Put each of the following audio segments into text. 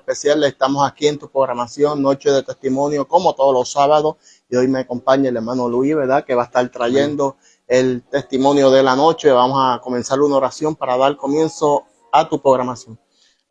especial. Estamos aquí en tu programación Noche de Testimonio, como todos los sábados, y hoy me acompaña el hermano Luis, ¿verdad?, que va a estar trayendo el testimonio de la noche. Vamos a comenzar una oración para dar comienzo a tu programación.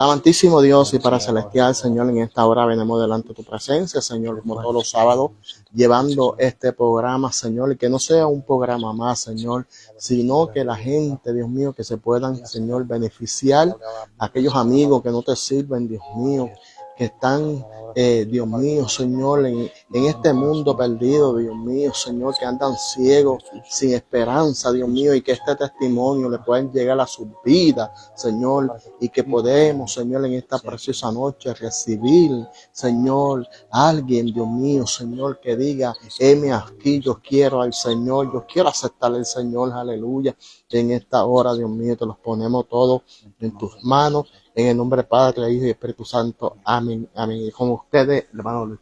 Amantísimo Dios y Padre Celestial, Señor, en esta hora venimos delante de tu presencia, Señor, como todos los sábados, llevando este programa, Señor, y que no sea un programa más, Señor, sino que la gente, Dios mío, que se puedan, Señor, beneficiar, aquellos amigos que no te sirven, Dios mío, que están, Dios mío, Señor, en este mundo perdido, Dios mío, Señor, que andan ciegos, sin esperanza, Dios mío, y que este testimonio le pueden llegar a sus vidas, Señor, y que podemos, Señor, en esta preciosa noche recibir, Señor, a alguien, Dios mío, Señor, que diga, heme aquí, yo quiero al Señor, yo quiero aceptar al Señor, aleluya. En esta hora, Dios mío, te los ponemos todos en tus manos, en el nombre del Padre, Hijo y Espíritu Santo, amén, amén. Y con ustedes, hermano Luis.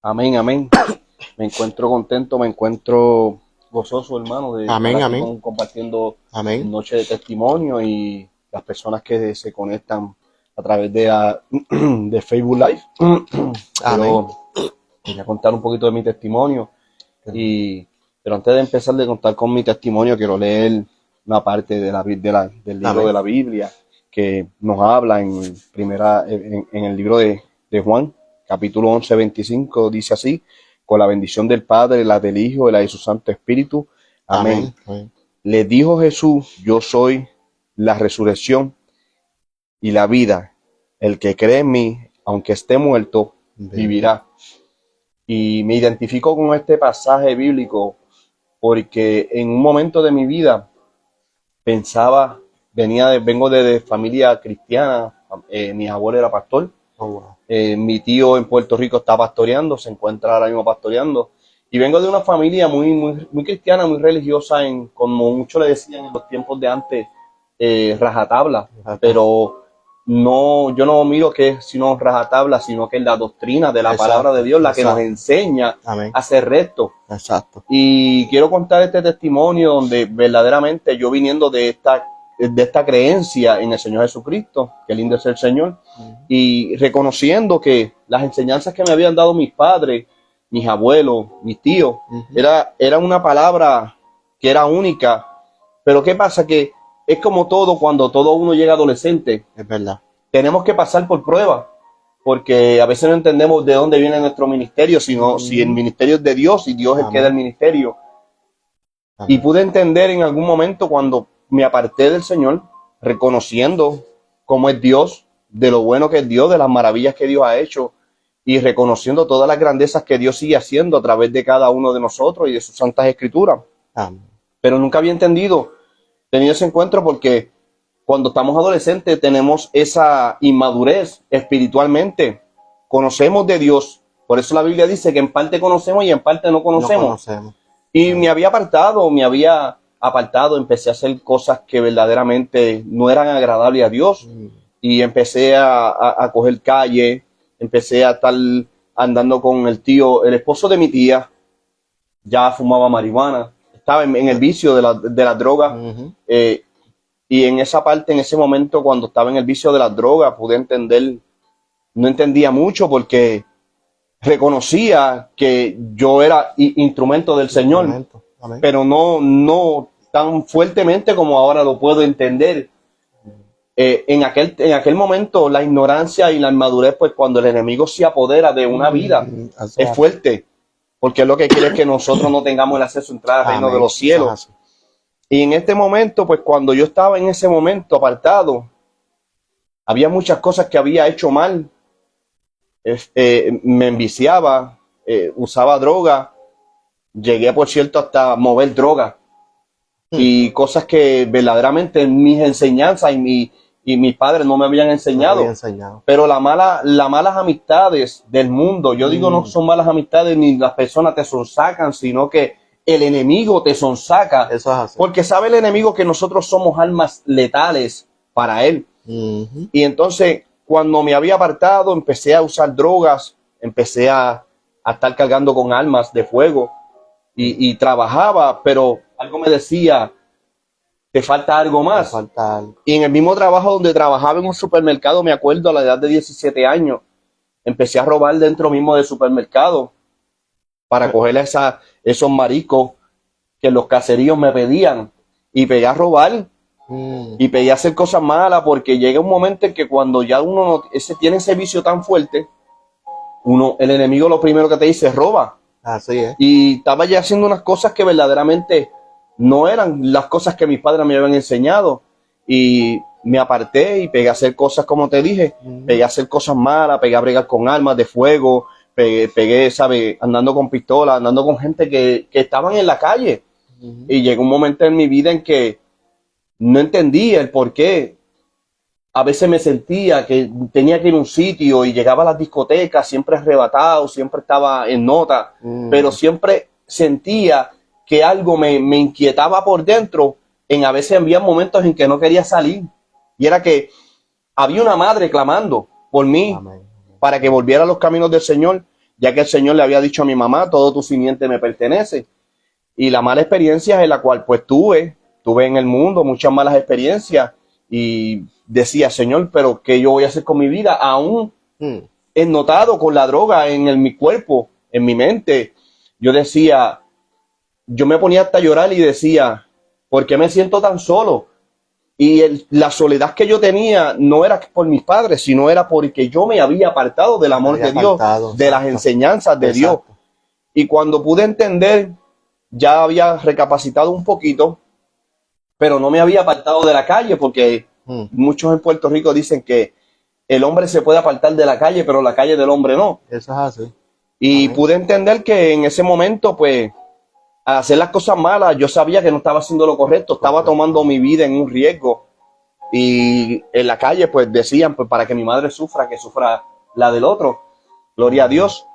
Amén, amén. Me encuentro contento, me encuentro gozoso, hermano, de amén, estar amén. Compartiendo amén. Noche de Testimonio y las personas que se conectan a través de, de Facebook Live. Amén. Quería contar un poquito de mi testimonio, pero antes de empezar de contar con mi testimonio, quiero leer una parte del libro amén. de la Biblia que nos habla en el libro de Juan, capítulo 11, 25, dice así: con la bendición del Padre, la del Hijo y la de su Santo Espíritu. Amén. Amén. Le dijo Jesús: yo soy la resurrección y la vida. El que cree en mí, aunque esté muerto, vivirá. Y me identifico con este pasaje bíblico porque en un momento de mi vida pensaba, vengo de familia cristiana, mi abuelo era pastor. Oh, wow. Mi tío en Puerto Rico está pastoreando, se encuentra ahora mismo pastoreando, y vengo de una familia muy cristiana, muy religiosa, como muchos le decían en los tiempos de antes, rajatabla, pero yo no miro que es sino rajatabla, sino que es la doctrina de la palabra de Dios la que nos enseña a ser recto. Exacto. Y quiero contar este testimonio donde verdaderamente yo, viniendo de esta creencia en el Señor Jesucristo, que lindo es el Señor, y reconociendo que las enseñanzas que me habían dado mis padres, mis abuelos, mis tíos, era una palabra que era única. Pero ¿qué pasa? Que es como todo, cuando todo uno llega adolescente, es verdad, tenemos que pasar por pruebas, porque a veces no entendemos de dónde viene nuestro ministerio, sino si el ministerio es de Dios y Dios es el que da el ministerio. Y pude entender en algún momento, cuando me aparté del Señor, reconociendo cómo es Dios, de lo bueno que es Dios, de las maravillas que Dios ha hecho, y reconociendo todas las grandezas que Dios sigue haciendo a través de cada uno de nosotros y de sus santas escrituras. amén. Pero nunca había tenido ese encuentro, porque cuando estamos adolescentes tenemos esa inmadurez espiritualmente, conocemos de Dios, por eso la Biblia dice que en parte conocemos y en parte no conocemos. Y me había apartado, empecé a hacer cosas que verdaderamente no eran agradables a Dios, y empecé a coger calle, empecé a estar andando con el esposo de mi tía, ya fumaba marihuana, estaba en el vicio de la droga. Y en esa parte, en ese momento, cuando estaba en el vicio de la droga, pude entender, no entendía mucho, porque reconocía que yo era instrumento del Señor, amén, pero no tan fuertemente como ahora lo puedo entender. En aquel momento, la ignorancia y la inmadurez, pues cuando el enemigo se apodera de una vida, es fuerte, porque es lo que quiere, que nosotros no tengamos el acceso a entrar al reino de los cielos. Y en este momento, pues cuando yo estaba en ese momento apartado, había muchas cosas que había hecho mal. Me enviciaba, usaba droga, llegué, por cierto, hasta mover droga, y cosas que verdaderamente mis enseñanzas y mis padres no me habían enseñado. Pero las malas amistades del mundo, yo digo, no son malas amistades, ni las personas te sonsacan, sino que el enemigo te sonsaca. Eso es así. Porque sabe el enemigo que nosotros somos armas letales para él. Y entonces, cuando me había apartado, empecé a usar drogas, empecé a estar cargando con armas de fuego, y trabajaba, pero algo me decía, te falta algo Me más. falta algo. Y en el mismo trabajo donde trabajaba en un supermercado, me acuerdo a la edad de 17 años, empecé a robar dentro mismo del supermercado para coger esos mariscos que los caseríos me pedían. Y pegué a robar y pegué a hacer cosas malas, porque llega un momento en que cuando ya uno tiene ese vicio tan fuerte, el enemigo lo primero que te dice es roba. Así es. Y estaba ya haciendo unas cosas que verdaderamente no eran las cosas que mis padres me habían enseñado. Y me aparté y pegué a hacer cosas, como te dije, pegué a hacer cosas malas, pegué a bregar con armas de fuego, pegué, ¿sabes? Andando con pistolas, andando con gente que estaban en la calle. Y llegó un momento en mi vida en que no entendía el por qué. A veces me sentía que tenía que ir a un sitio y llegaba a las discotecas siempre arrebatado, siempre estaba en nota, pero siempre sentía que algo me inquietaba por dentro. A veces había momentos en que no quería salir. Y era que había una madre clamando por mí. Amén. Para que volviera a los caminos del Señor, ya que el Señor le había dicho a mi mamá, todo tu simiente me pertenece. Y la mala experiencia en la cual pues tuve en el mundo muchas malas experiencias, y decía, Señor, pero ¿qué yo voy a hacer con mi vida? Aún ennotado con la droga en mi cuerpo, en mi mente. Yo decía, yo me ponía hasta a llorar y decía, ¿por qué me siento tan solo? Y la soledad que yo tenía no era por mis padres, sino era porque yo me había apartado del amor de Dios, de las enseñanzas de Dios. Y cuando pude entender, ya había recapacitado un poquito, pero no me había apartado de la calle, porque muchos en Puerto Rico dicen que el hombre se puede apartar de la calle, pero la calle del hombre no. Eso es así. Y pude entender que en ese momento, pues, al hacer las cosas malas, yo sabía que no estaba haciendo lo correcto, estaba tomando mi vida en un riesgo. Y en la calle, pues, decían, pues, para que mi madre sufra, que sufra la del otro. Gloria a Dios.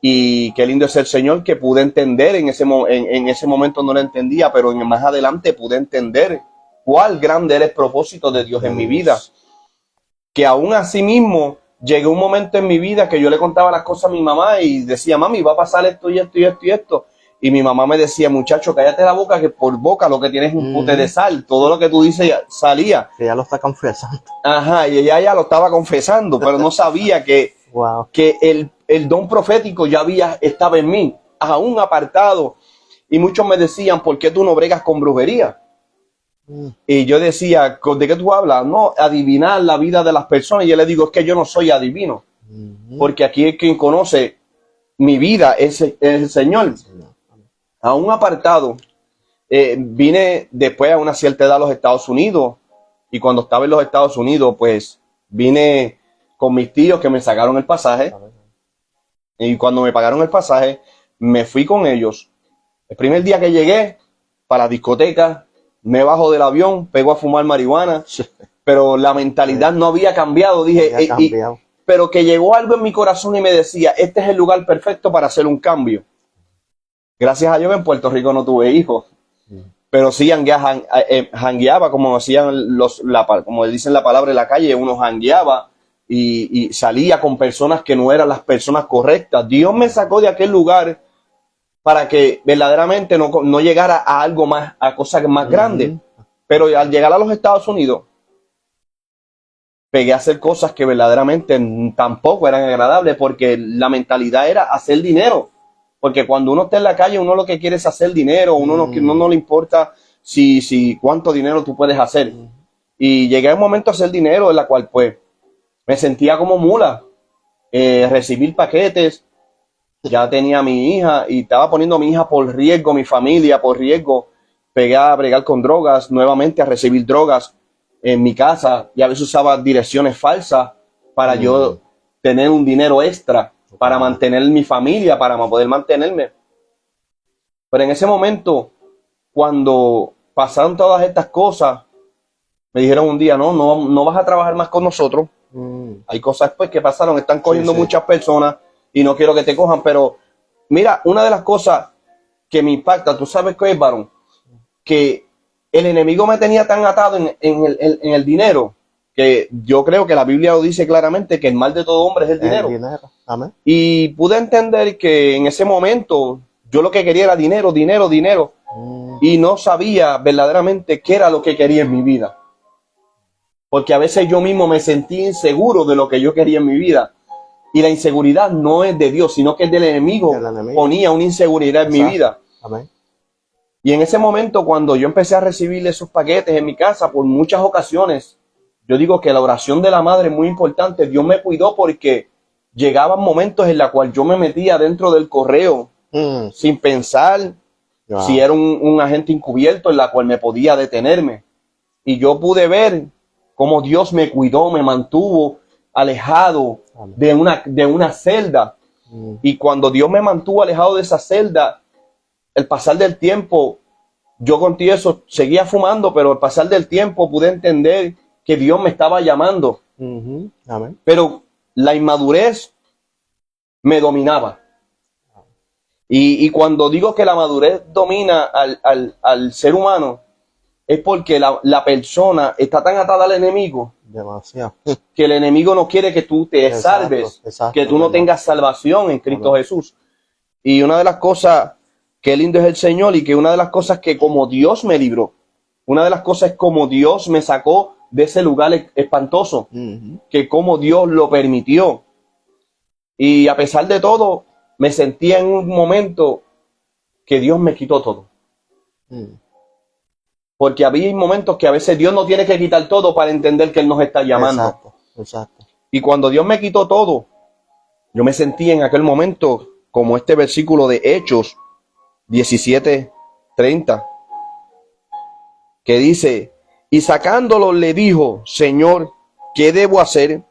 Y qué lindo es el Señor, que pude entender en ese momento no lo entendía, pero más adelante pude entender cuál grande era el propósito de Dios en mi vida. Que aún así mismo llegó un momento en mi vida que yo le contaba las cosas a mi mamá y decía, mami, va a pasar esto y esto y esto y esto. Y mi mamá me decía, muchacho, cállate la boca, que por boca lo que tienes es un pute de sal. Todo lo que tú dices salía. Que ya lo está confesando. Ajá, y ella ya lo estaba confesando, pero no sabía que, que el don profético ya estaba en mí, aún apartado. Y muchos me decían, ¿por qué tú no bregas con brujería? Y yo decía, ¿de qué tú hablas? No, adivinar la vida de las personas. Y yo le digo, es que yo no soy adivino. Porque aquí es quien conoce mi vida, es el Señor. Aún apartado, vine después a una cierta edad a los Estados Unidos. Y cuando estaba en los Estados Unidos, pues vine con mis tíos que me sacaron el pasaje. Y cuando me pagaron el pasaje, me fui con ellos. El primer día que llegué para la discoteca, me bajo del avión, pego a fumar marihuana, pero la mentalidad no había cambiado. Dije, pero que llegó algo en mi corazón y me decía, este es el lugar perfecto para hacer un cambio. Gracias a Dios en Puerto Rico no tuve hijos, pero sí jangueaba, como decían como dicen la palabra en la calle, uno jangueaba y salía con personas que no eran las personas correctas. Dios me sacó de aquel lugar para que verdaderamente no llegara a algo más, a cosas más grandes. Pero al llegar a los Estados Unidos, pegué a hacer cosas que verdaderamente tampoco eran agradables, porque la mentalidad era hacer dinero. Porque cuando uno está en la calle, uno lo que quiere es hacer dinero, uno no le importa si cuánto dinero tú puedes hacer. Y llegué a un momento a hacer dinero en la cual pues me sentía como mula, recibir paquetes. Ya tenía a mi hija y estaba poniendo a mi hija por riesgo, mi familia por riesgo. Pegué a bregar con drogas, nuevamente a recibir drogas en mi casa, y a veces usaba direcciones falsas para yo tener un dinero extra, para mantener mi familia, para poder mantenerme. Pero en ese momento, cuando pasaron todas estas cosas, me dijeron un día, no vas a trabajar más con nosotros. Hay cosas pues que pasaron, están cogiendo muchas personas y no quiero que te cojan, pero mira, una de las cosas que me impacta, ¿tú sabes qué es, varón? Que el enemigo me tenía tan atado en el dinero, que yo creo que la Biblia lo dice claramente, que el mal de todo hombre es el dinero. Amén. Y pude entender que en ese momento yo lo que quería era dinero. y no sabía verdaderamente qué era lo que quería en mi vida. Porque a veces yo mismo me sentí inseguro de lo que yo quería en mi vida. Y la inseguridad no es de Dios, sino que es del enemigo. Ponía una inseguridad en mi vida. Amén. Y en ese momento, cuando yo empecé a recibir esos paquetes en mi casa, por muchas ocasiones, yo digo que la oración de la madre es muy importante. Dios me cuidó porque llegaban momentos en los cuales yo me metía dentro del correo sin pensar si era un agente encubierto en la cual me podía detenerme. Y yo pude ver cómo Dios me cuidó, me mantuvo alejado de una celda. Y cuando Dios me mantuvo alejado de esa celda, el pasar del tiempo, yo confieso, seguía fumando, pero al pasar del tiempo pude entender que Dios me estaba llamando. Amén. Pero la inmadurez me dominaba. Y cuando digo que la madurez domina al ser humano, es porque la persona está tan atada al enemigo. Demasiado. Que el enemigo no quiere que tú te salves, que tú no tengas salvación en Cristo Jesús. Y una de las cosas que lindo es el Señor, y que una de las cosas que como Dios me libró, una de las cosas es como Dios me sacó de ese lugar espantoso, que como Dios lo permitió. Y a pesar de todo, me sentía en un momento que Dios me quitó todo. Porque había momentos que a veces Dios no tiene que quitar todo para entender que Él nos está llamando. Exacto. Y cuando Dios me quitó todo, yo me sentí en aquel momento como este versículo de Hechos 17:30, que dice: y sacándolo le dijo, Señor, ¿qué debo hacer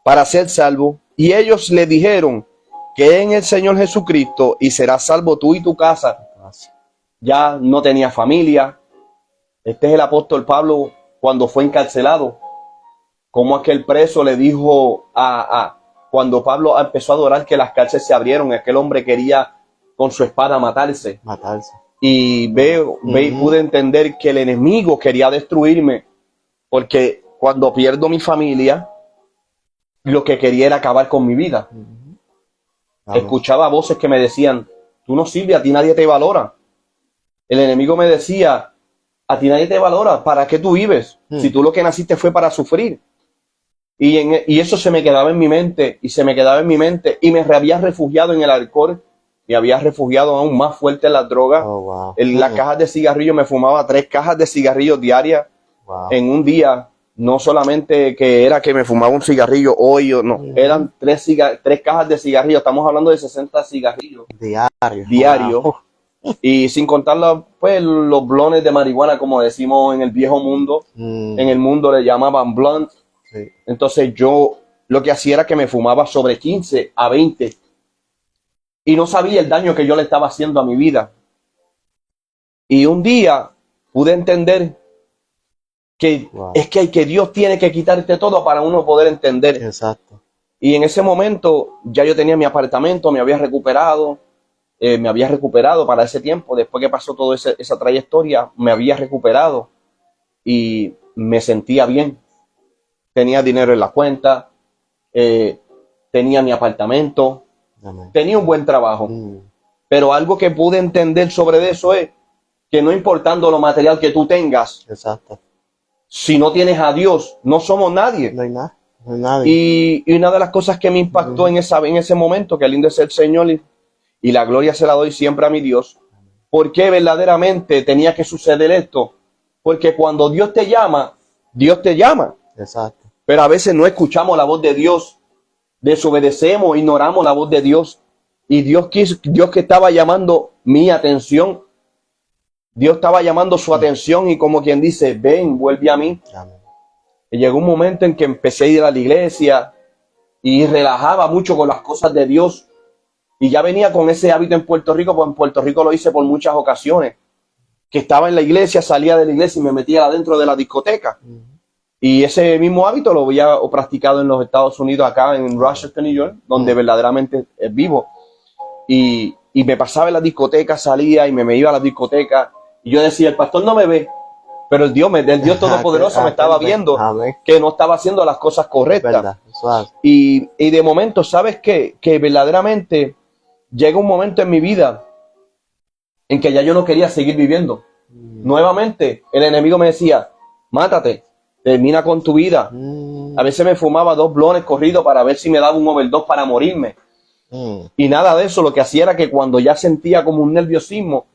para ser salvo? Y ellos le dijeron, cree en el Señor Jesucristo y serás salvo tú y tu casa. Ya no tenía familia. Este es el apóstol Pablo cuando fue encarcelado. Como aquel preso le dijo cuando Pablo empezó a adorar, que las cárceles se abrieron, aquel hombre quería con su espada matarse. Y pude entender que el enemigo quería destruirme, porque cuando pierdo mi familia, lo que quería era acabar con mi vida. Escuchaba voces que me decían, tú no sirves, a ti nadie te valora. El enemigo me decía, a ti nadie te valora, ¿para qué tú vives? Si tú lo que naciste fue para sufrir. Y eso se me quedaba en mi mente, y se me quedaba en mi mente, y me había refugiado en el alcohol, me había refugiado aún más fuerte en las drogas. En las cajas de cigarrillos, me fumaba 3 cajas de cigarrillos diarias en un día. No solamente que era que me fumaba un cigarrillo hoy, no, eran 3 cajas de cigarrillos. Estamos hablando de 60 cigarrillos diarios. Y sin contar pues, los blones de marihuana, como decimos en el viejo mundo. En el mundo le llamaban blunt. Entonces yo lo que hacía era que me fumaba sobre 15 a 20. Y no sabía el daño que yo le estaba haciendo a mi vida. Y un día pude entender que es que Dios tiene que quitarte todo para uno poder entender. Exacto. Y en ese momento ya yo tenía mi apartamento, me había recuperado para ese tiempo. Después que pasó toda esa trayectoria, me había recuperado y me sentía bien. Tenía dinero en la cuenta, tenía mi apartamento, tenía un buen trabajo. Pero algo que pude entender sobre eso es que no importando lo material que tú tengas, si no tienes a Dios, no somos nadie. No hay nada. No hay nadie. Y una de las cosas que me impactó en ese momento, que lindo es el Señor, y la gloria se la doy siempre a mi Dios. ¿Por qué verdaderamente tenía que suceder esto? Porque cuando Dios te llama, Dios te llama. Exacto. Pero a veces no escuchamos la voz de Dios, desobedecemos, ignoramos la voz de Dios. Y Dios que estaba llamando mi atención, Dios estaba llamando su atención, y como quien dice, ven, vuelve a mí. Amén. Y llegó un momento en que empecé a ir a la iglesia y relajaba mucho con las cosas de Dios. Y ya venía con ese hábito en Puerto Rico, pues en Puerto Rico lo hice por muchas ocasiones. Que estaba en la iglesia, salía de la iglesia y me metía adentro de la discoteca. Y ese mismo hábito lo había practicado en los Estados Unidos, acá en Rochester, New York, donde verdaderamente vivo. Y me pasaba en la discoteca, salía y me iba a la discoteca. Y yo decía, el pastor no me ve, pero el Dios Todopoderoso me estaba viendo que no estaba haciendo las cosas correctas. Y de momento, ¿sabes qué? Que verdaderamente llega un momento en mi vida en que ya yo no quería seguir viviendo. Nuevamente, el enemigo me decía, mátate, termina con tu vida. A veces me fumaba 2 blones corridos para ver si me daba un overdose para morirme. Y nada de eso, lo que hacía era que cuando ya sentía como un nerviosismo,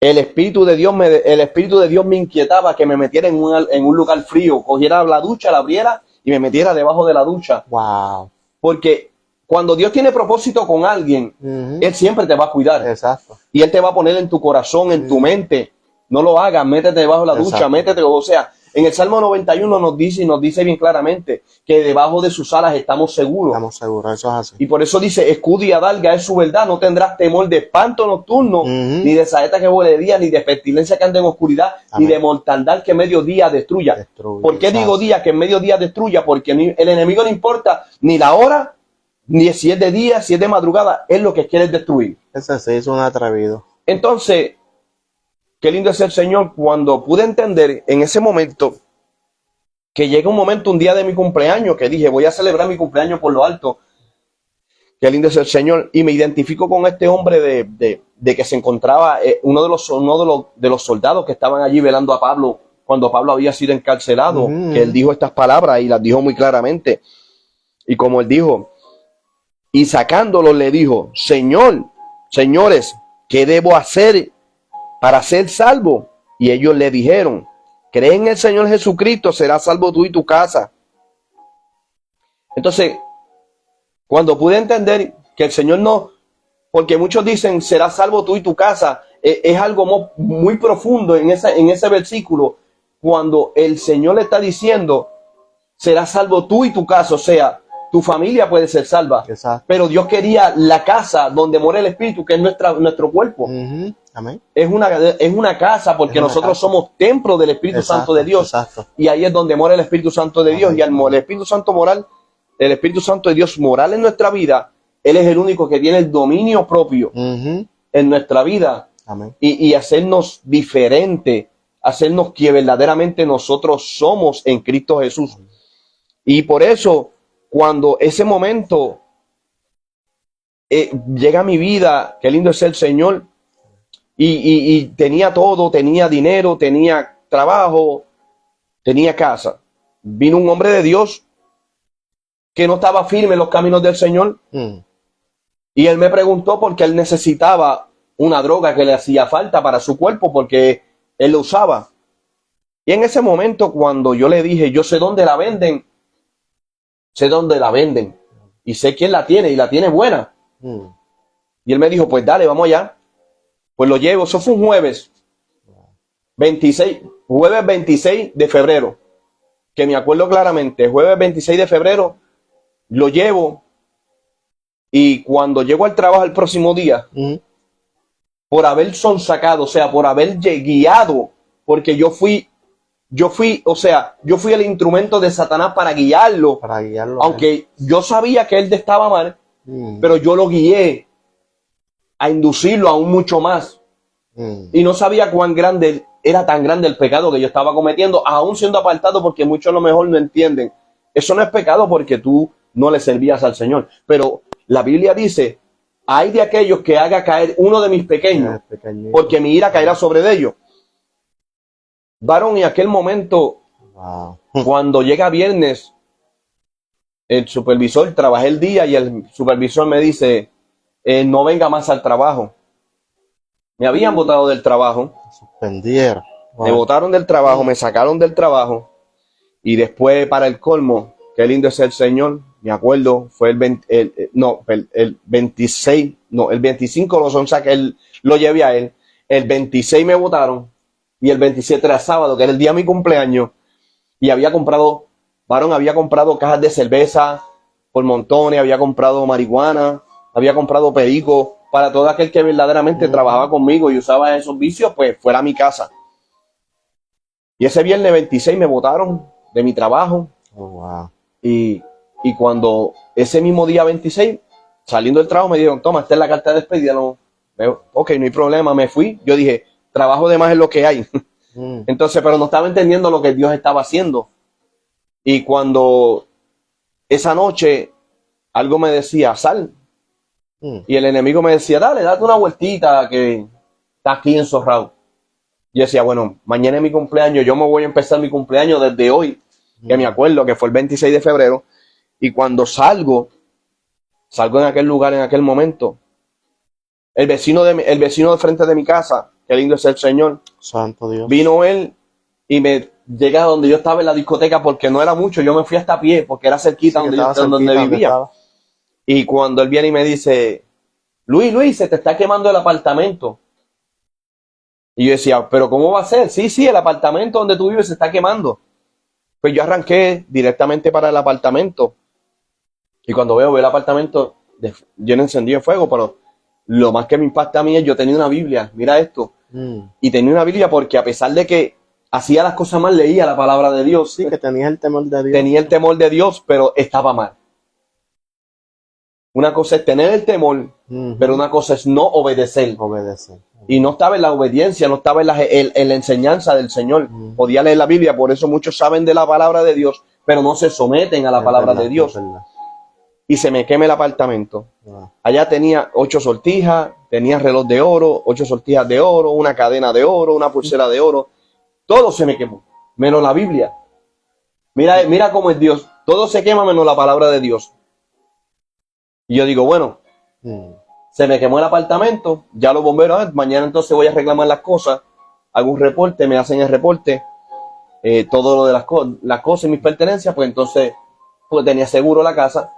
el Espíritu de Dios me inquietaba que me metiera en un lugar frío, cogiera la ducha, la abriera y me metiera debajo de la ducha. Wow. Porque cuando Dios tiene propósito con alguien, Él siempre te va a cuidar. Exacto. Y Él te va a poner en tu corazón, en tu mente. No lo hagas, métete debajo de la ducha, métete. O sea, en el Salmo 91 nos dice bien claramente que debajo de sus alas estamos seguros. Estamos seguros, eso es así. Y por eso dice, escudo y adarga es su verdad, no tendrás temor de espanto nocturno, ni de saeta que vuele de día, ni de pestilencia que ande en oscuridad, ni de mortandad que en mediodía destruya. ¿Por qué digo día que en mediodía destruya? Porque el enemigo no importa ni la hora, ni si es de día, si es de madrugada, es lo que quiere destruir. Ese sí es un atrevido. Entonces, qué lindo es el Señor cuando pude entender en ese momento que llega un momento, un día de mi cumpleaños, que dije, voy a celebrar mi cumpleaños por lo alto. Qué lindo es el Señor. Y me identifico con este hombre de que se encontraba, uno de los soldados que estaban allí velando a Pablo cuando Pablo había sido encarcelado, que él dijo estas palabras y las dijo muy claramente. Y como él dijo, y sacándolo le dijo, señores, ¿qué debo hacer para ser salvo? Y ellos le dijeron, cree en el Señor Jesucristo, serás salvo tú y tu casa. Entonces, cuando pude entender que el Señor no, porque muchos dicen, serás salvo tú y tu casa, es algo muy profundo en ese versículo, cuando el Señor le está diciendo, serás salvo tú y tu casa, o sea, tu familia puede ser salva. Exacto. Pero Dios quería la casa donde mora el Espíritu, que es nuestro cuerpo. Amén. Es una casa porque nosotros somos templo del Espíritu Santo de Dios. Exacto. Y ahí es donde mora el Espíritu Santo de Dios. Y el Espíritu Santo moral, el Espíritu Santo de Dios moral en nuestra vida, Él es el único que tiene el dominio propio en nuestra vida. Amén. Y hacernos diferente, hacernos que verdaderamente nosotros somos en Cristo Jesús. Y por eso, cuando ese momento llega a mi vida, qué lindo es el Señor, y tenía todo, tenía dinero, tenía trabajo, tenía casa. Vino un hombre de Dios que no estaba firme en los caminos del Señor. Y él me preguntó porque él necesitaba una droga que le hacía falta para su cuerpo porque él lo usaba. Y en ese momento, cuando yo le dije, yo sé dónde la venden, y sé quién la tiene y la tiene buena. Y él me dijo, pues dale, vamos allá. Pues lo llevo, eso fue un jueves 26 de febrero, que me acuerdo claramente, jueves 26 de febrero, lo llevo. Y cuando llego al trabajo el próximo día, por haber sonsacado, o sea, por haber guiado, porque yo fui el instrumento de Satanás para guiarlo. Aunque yo sabía que él estaba mal, pero yo lo guié a inducirlo aún mucho más. Y no sabía cuán grande era tan grande el pecado que yo estaba cometiendo, aún siendo apartado, porque muchos a lo mejor no entienden. Eso no es pecado porque tú no le servías al Señor. Pero la Biblia dice, hay de aquellos que haga caer uno de mis pequeños, porque mi ira caerá sobre ellos. Varón, y aquel momento, cuando llega viernes, el supervisor, trabajé el día y el supervisor me dice, no venga más al trabajo. Me habían botado del trabajo. Suspendieron. Me botaron del trabajo, me sacaron del trabajo. Y después, para el colmo, qué lindo es el Señor. Me acuerdo, fue el 26, el 25 lo son, que lo llevé a él. El 26 me botaron. Y el 27 era sábado, que era el día de mi cumpleaños. Y había comprado cajas de cerveza por montones, había comprado marihuana, había comprado perico, para todo aquel que verdaderamente trabajaba conmigo y usaba esos vicios, pues fuera a mi casa. Y ese viernes 26 me botaron de mi trabajo. Y cuando ese mismo día 26, saliendo del trabajo, me dijeron, toma, esta es la carta de despedida. No, ok, no hay problema, me fui. Yo dije, trabajo de más es lo que hay. Entonces, pero no estaba entendiendo lo que Dios estaba haciendo. Y cuando esa noche algo me decía, sal. Y el enemigo me decía, date una vueltita que está aquí enzorrado. Yo decía, bueno, mañana es mi cumpleaños, yo me voy a empezar mi cumpleaños desde hoy, que me acuerdo que fue el 26 de febrero, y cuando salgo en aquel lugar, en aquel momento, el vecino de frente de mi casa, qué lindo es el Señor, Santo Dios. vino él y me llega a donde yo estaba en la discoteca, porque no era mucho, yo me fui hasta a pie, porque era cerquita Sí, donde estaba cerquita donde donde vivía. estaba. Y cuando él viene y me dice, Luis, se te está quemando el apartamento. Y yo decía, ¿pero cómo va a ser? Sí, el apartamento donde tú vives se está quemando. Pues yo arranqué directamente para el apartamento. Y cuando veo el apartamento lleno encendido de fuego, pero lo más que me impacta a mí es yo tenía una Biblia, mira esto. Y tenía una Biblia porque a pesar de que hacía las cosas mal, leía la palabra de Dios. Sí, que tenías el temor de Dios. Tenía el temor de Dios, pero estaba mal. Una cosa es tener el temor, pero una cosa es no obedecer. Obedecer. Y no estaba en la obediencia, no estaba en la enseñanza del Señor. Podía leer la Biblia, por eso muchos saben de la palabra de Dios, pero no se someten a la palabra de Dios. Y se me quema el apartamento. Allá tenía 8 sortijas, tenía reloj de oro, 8 sortijas de oro, una cadena de oro, una pulsera de oro. Todo se me quemó, menos la Biblia. Mira cómo es Dios. Todo se quema menos la palabra de Dios. Y yo digo, bueno, se me quemó el apartamento, ya los bomberos, mañana entonces voy a reclamar las cosas, hago un reporte, me hacen el reporte, todo lo de las cosas y mis pertenencias, pues entonces pues tenía seguro la casa,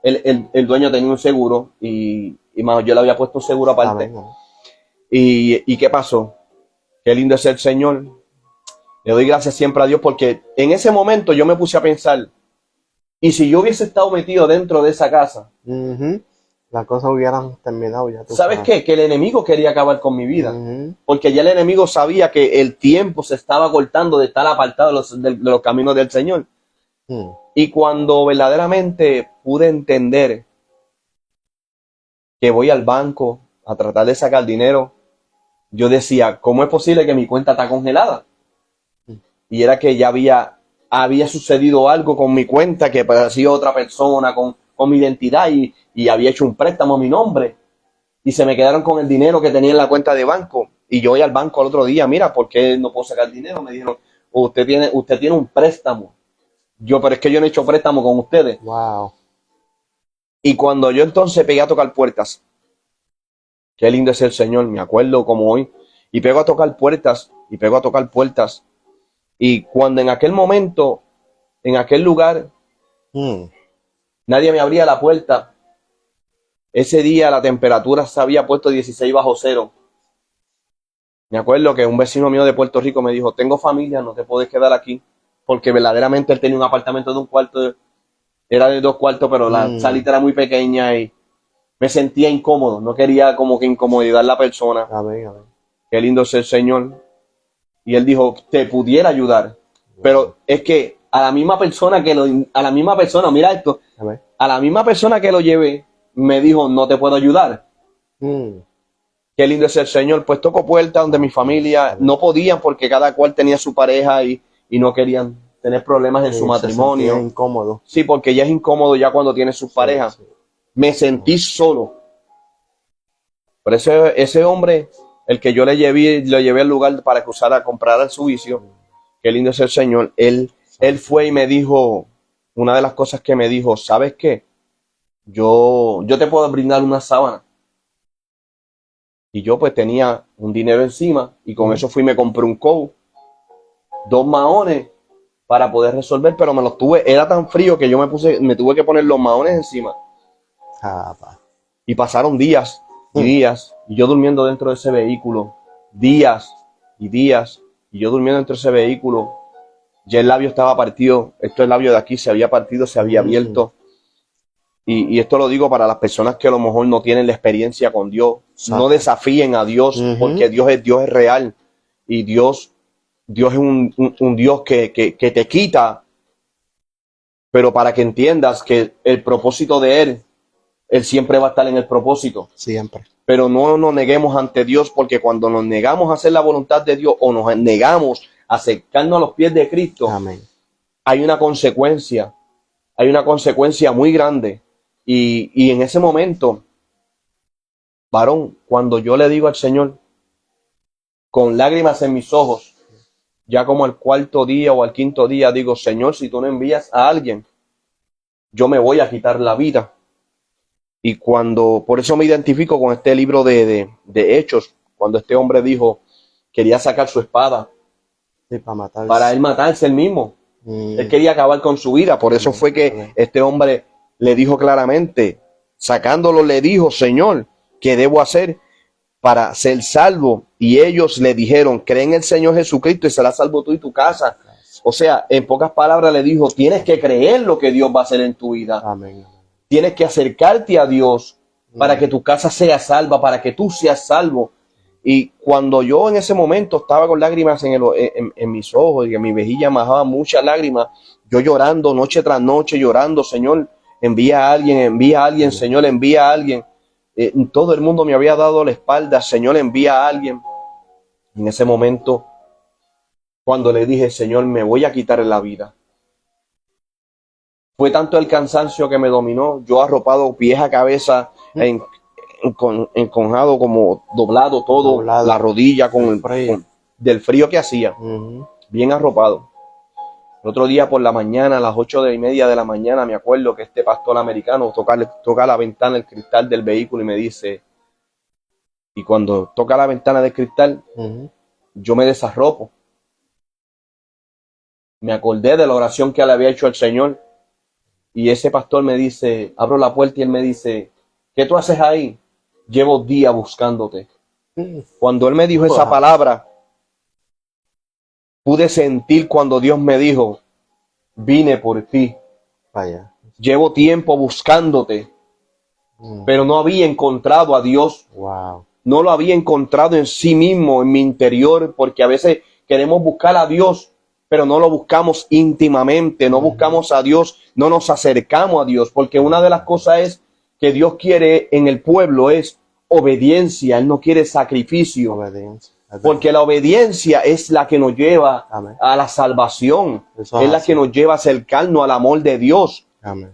el dueño tenía un seguro y más, yo le había puesto un seguro aparte. ¿Y qué pasó? Qué lindo es el Señor. Le doy gracias siempre a Dios porque en ese momento yo me puse a pensar, y si yo hubiese estado metido dentro de esa casa, las cosas hubieran terminado ya. ¿Sabes qué? Que el enemigo quería acabar con mi vida. Porque ya el enemigo sabía que el tiempo se estaba cortando de estar apartado de los caminos del Señor. Y cuando verdaderamente pude entender que voy al banco a tratar de sacar dinero, yo decía, ¿cómo es posible que mi cuenta está congelada? Y era que ya había sucedido algo con mi cuenta que parecía otra persona con mi identidad y había hecho un préstamo a mi nombre. Y se me quedaron con el dinero que tenía en la cuenta de banco. Y yo voy al banco al otro día, mira, ¿por qué no puedo sacar dinero? Me dijeron, usted tiene un préstamo. Pero es que yo no he hecho préstamo con ustedes. Wow. Y cuando yo entonces pegué a tocar puertas, qué lindo es el Señor, me acuerdo como hoy, y pego a tocar puertas, y cuando en aquel momento, en aquel lugar, nadie me abría la puerta. Ese día la temperatura se había puesto 16 bajo cero. Me acuerdo que un vecino mío de Puerto Rico me dijo, tengo familia, no te puedes quedar aquí. Porque verdaderamente él tenía un apartamento de un cuarto, era de 2 cuartos, pero la salita era muy pequeña y me sentía incómodo. No quería como que incomodidad a la persona. A ver. Qué lindo es el Señor. Y él dijo, te pudiera ayudar. Pero es que a la misma persona mira esto, a la misma persona que lo llevé, me dijo, no te puedo ayudar. Qué lindo es el Señor. Pues tocó puertas donde mi familia no podían porque cada cual tenía su pareja y no querían tener problemas en su matrimonio. Se incómodo. Sí, porque ya es incómodo ya cuando tienes sus parejas. Sí. Me sentí solo. Pero ese hombre, el que yo lo llevé al lugar para que usara, comprar su vicio, qué lindo es el Señor. Él fue y me dijo, una de las cosas que me dijo, ¿sabes qué? Yo te puedo brindar una sábana. Y yo pues tenía un dinero encima y con eso fui y me compré un coat, 2 maones para poder resolver, pero era tan frío que yo me tuve que poner los maones encima. Y pasaron días y días, y yo durmiendo dentro de ese vehículo, días y días, y yo durmiendo dentro de ese vehículo, ya el labio estaba partido, el labio de aquí se había partido, se había abierto. Y esto lo digo para las personas que a lo mejor no tienen la experiencia con Dios. No desafíen a Dios, porque Dios es real. Y Dios es un Dios que te quita. Pero para que entiendas que el propósito de Él siempre va a estar en el propósito. Siempre. Pero no nos neguemos ante Dios, porque cuando nos negamos a hacer la voluntad de Dios o nos negamos a acercarnos a los pies de Cristo, amén, hay una consecuencia muy grande. Y en ese momento, varón, cuando yo le digo al Señor, con lágrimas en mis ojos, ya como al cuarto día o al quinto día, digo, Señor, si tú no envías a alguien, yo me voy a quitar la vida. Y por eso me identifico con este libro de Hechos, cuando este hombre dijo, quería sacar su espada Sí, para matarse. para él matarse él mismo. Él quería acabar con su vida. Por eso fue que este hombre le dijo claramente, sacándolo, le dijo, Señor, ¿qué debo hacer para ser salvo? Y ellos le dijeron, cree en el Señor Jesucristo y serás salvo tú y tu casa. O sea, en pocas palabras le dijo, tienes que creer lo que Dios va a hacer en tu vida. Amén. Tienes que acercarte a Dios para que tu casa sea salva, para que tú seas salvo. Y cuando yo en ese momento estaba con lágrimas en mis ojos y en mi mejilla bajaba muchas lágrimas, yo llorando noche tras noche, llorando, Señor, envía a alguien, Señor, envía a alguien. Todo el mundo me había dado la espalda, Señor, envía a alguien. En ese momento, cuando le dije, Señor, me voy a quitar la vida, fue tanto el cansancio que me dominó, yo arropado pies a cabeza, enconjado, como doblado todo, la rodilla del frío que hacía, bien arropado. El otro día por la mañana, a las 8:30 de la mañana, me acuerdo que este pastor americano toca la ventana, el cristal del vehículo y me dice, y cuando toca la ventana del cristal, yo me desarropo. Me acordé de la oración que le había hecho al Señor. Y ese pastor me dice, abro la puerta y él me dice, ¿qué tú haces ahí? Llevo días buscándote. Cuando él me dijo esa palabra, pude sentir cuando Dios me dijo, vine por ti. Vaya. Llevo tiempo buscándote, pero no había encontrado a Dios. Wow. No lo había encontrado en sí mismo, en mi interior, porque a veces queremos buscar a Dios, pero no lo buscamos íntimamente, no buscamos a Dios, no nos acercamos a Dios, porque una de las cosas es que Dios quiere en el pueblo es obediencia, Él no quiere sacrificio, Obediencia. porque la obediencia es la que nos lleva Amén. a la salvación, Eso es la así. que nos lleva a acercarnos al amor de Dios. Amén.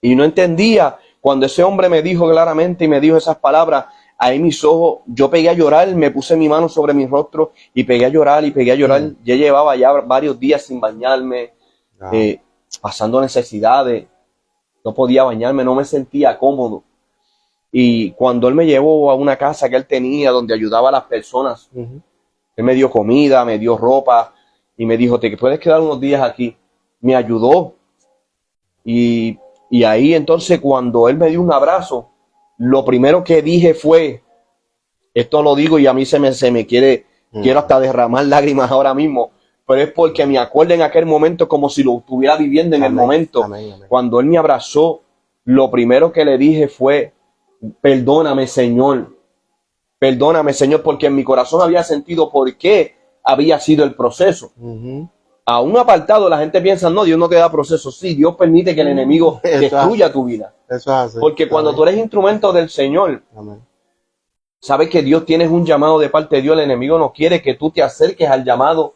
Y no entendía, cuando ese hombre me dijo claramente y me dijo esas palabras, ahí mis ojos, yo pegué a llorar, me puse mi mano sobre mi rostro y pegué a llorar y pegué a llorar. Yo llevaba ya varios días sin bañarme, pasando necesidades, no podía bañarme, no me sentía cómodo. Y cuando él me llevó a una casa que él tenía donde ayudaba a las personas, él me dio comida, me dio ropa y me dijo, te puedes quedar unos días aquí. Me ayudó. Y ahí entonces cuando él me dio un abrazo, lo primero que dije fue, esto lo digo y a mí se me quiero hasta derramar lágrimas ahora mismo, pero es porque me acuerdo en aquel momento como si lo estuviera viviendo en el momento. Amén. Cuando él me abrazó, lo primero que le dije fue, perdóname, Señor, porque en mi corazón había sentido por qué había sido el proceso. A un apartado la gente piensa, no, Dios no te da proceso. Sí, Dios permite que el enemigo destruya tu vida. Eso es así. Porque cuando tú eres instrumento del Señor, Amén. sabes que Dios tienes un llamado de parte de Dios. El enemigo no quiere que tú te acerques al llamado.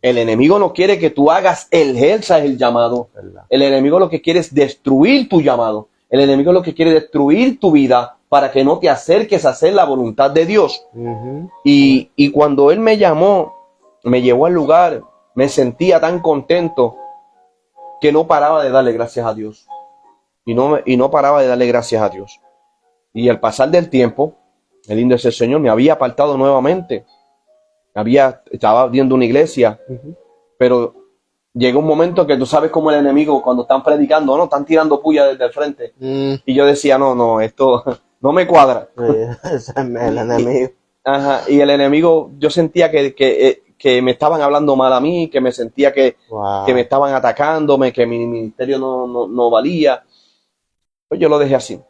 El enemigo no quiere que tú ejerzas el llamado. ¿Verdad? El enemigo lo que quiere es destruir tu llamado. El enemigo lo que quiere es destruir tu vida para que no te acerques a hacer la voluntad de Dios. Y cuando él me llamó, me llevó al lugar, me sentía tan contento que no paraba de darle gracias a Dios. Y no paraba de darle gracias a Dios. Y al pasar del tiempo, el lindo es el Señor, me había apartado nuevamente. Estaba viendo una iglesia, pero llegó un momento que tú sabes cómo el enemigo, cuando están predicando, no están tirando puya desde el frente. Y yo decía, no, esto no me cuadra. Ese es el enemigo. Y el enemigo, yo sentía que me estaban hablando mal a mí, que me sentía que me estaban atacándome, que mi ministerio no valía. Pues yo lo dejé así.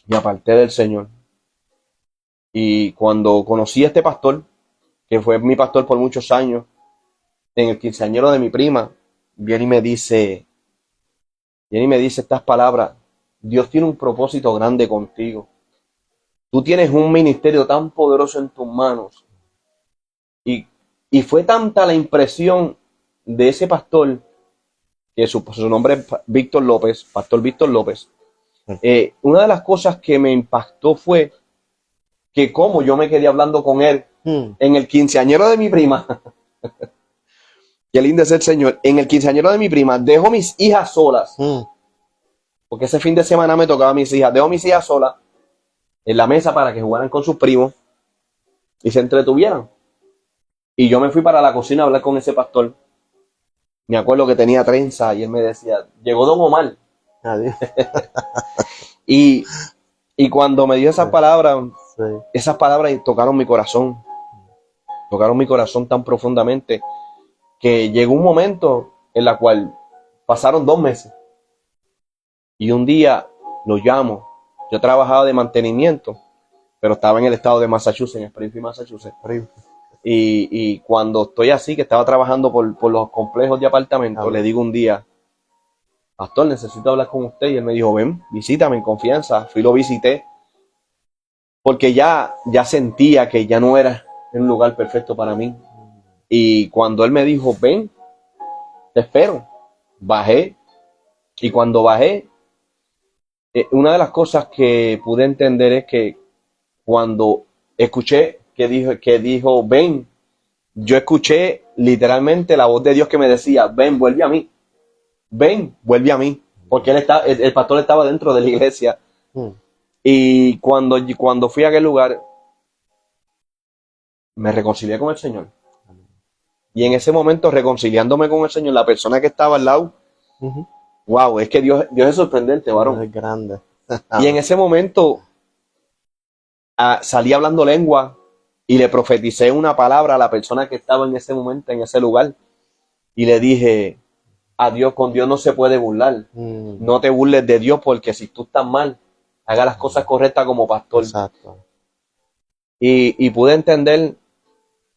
Me aparté del Señor. Y cuando conocí a este pastor, que fue mi pastor por muchos años, en el quinceañero de mi prima, viene y me dice estas palabras: Dios tiene un propósito grande contigo. Tú tienes un ministerio tan poderoso en tus manos. Y fue tanta la impresión de ese pastor, que su nombre es Víctor López, Pastor Víctor López. Una de las cosas que me impactó fue que como yo me quedé hablando con él En el quinceañero de mi prima, qué lindo es el Señor, en el quinceañero de mi prima, dejo mis hijas solas, porque ese fin de semana me tocaba a mis hijas, dejo mis hijas solas en la mesa para que jugaran con sus primos y se entretuvieran. Y yo me fui para la cocina a hablar con ese pastor. Me acuerdo que tenía trenza y él me decía, llegó Don Omar. Adiós. Y cuando me dio esas Sí. palabras tocaron mi corazón tan profundamente que llegó un momento en la cual pasaron 2 meses y un día lo llamo. Yo trabajaba de mantenimiento, pero estaba en el estado de Massachusetts, en Springfield, Massachusetts. Y cuando estoy así, que estaba trabajando por los complejos de apartamentos, le digo un día, pastor, necesito hablar con usted. Y él me dijo, ven, visítame en confianza. Fui, lo visité, porque ya sentía que ya no era un lugar perfecto para mí. Y cuando él me dijo, ven, te espero, bajé. Y cuando bajé, una de las cosas que pude entender es que cuando escuché que dijo, ven, yo escuché literalmente la voz de Dios que me decía, ven, vuelve a mí. Ven, vuelve a mí. Porque el pastor estaba dentro de la iglesia. Y cuando fui a aquel lugar, me reconcilié con el Señor. Y en ese momento, reconciliándome con el Señor, la persona que estaba al lado, wow, es que Dios es sorprendente, varón. Es grande. Y en ese momento salí hablando lengua y le profeticé una palabra a la persona que estaba en ese momento, en ese lugar. Y le dije, con Dios no se puede burlar. No te burles de Dios, porque si tú estás mal, haga las cosas correctas como pastor. Exacto. Y pude entender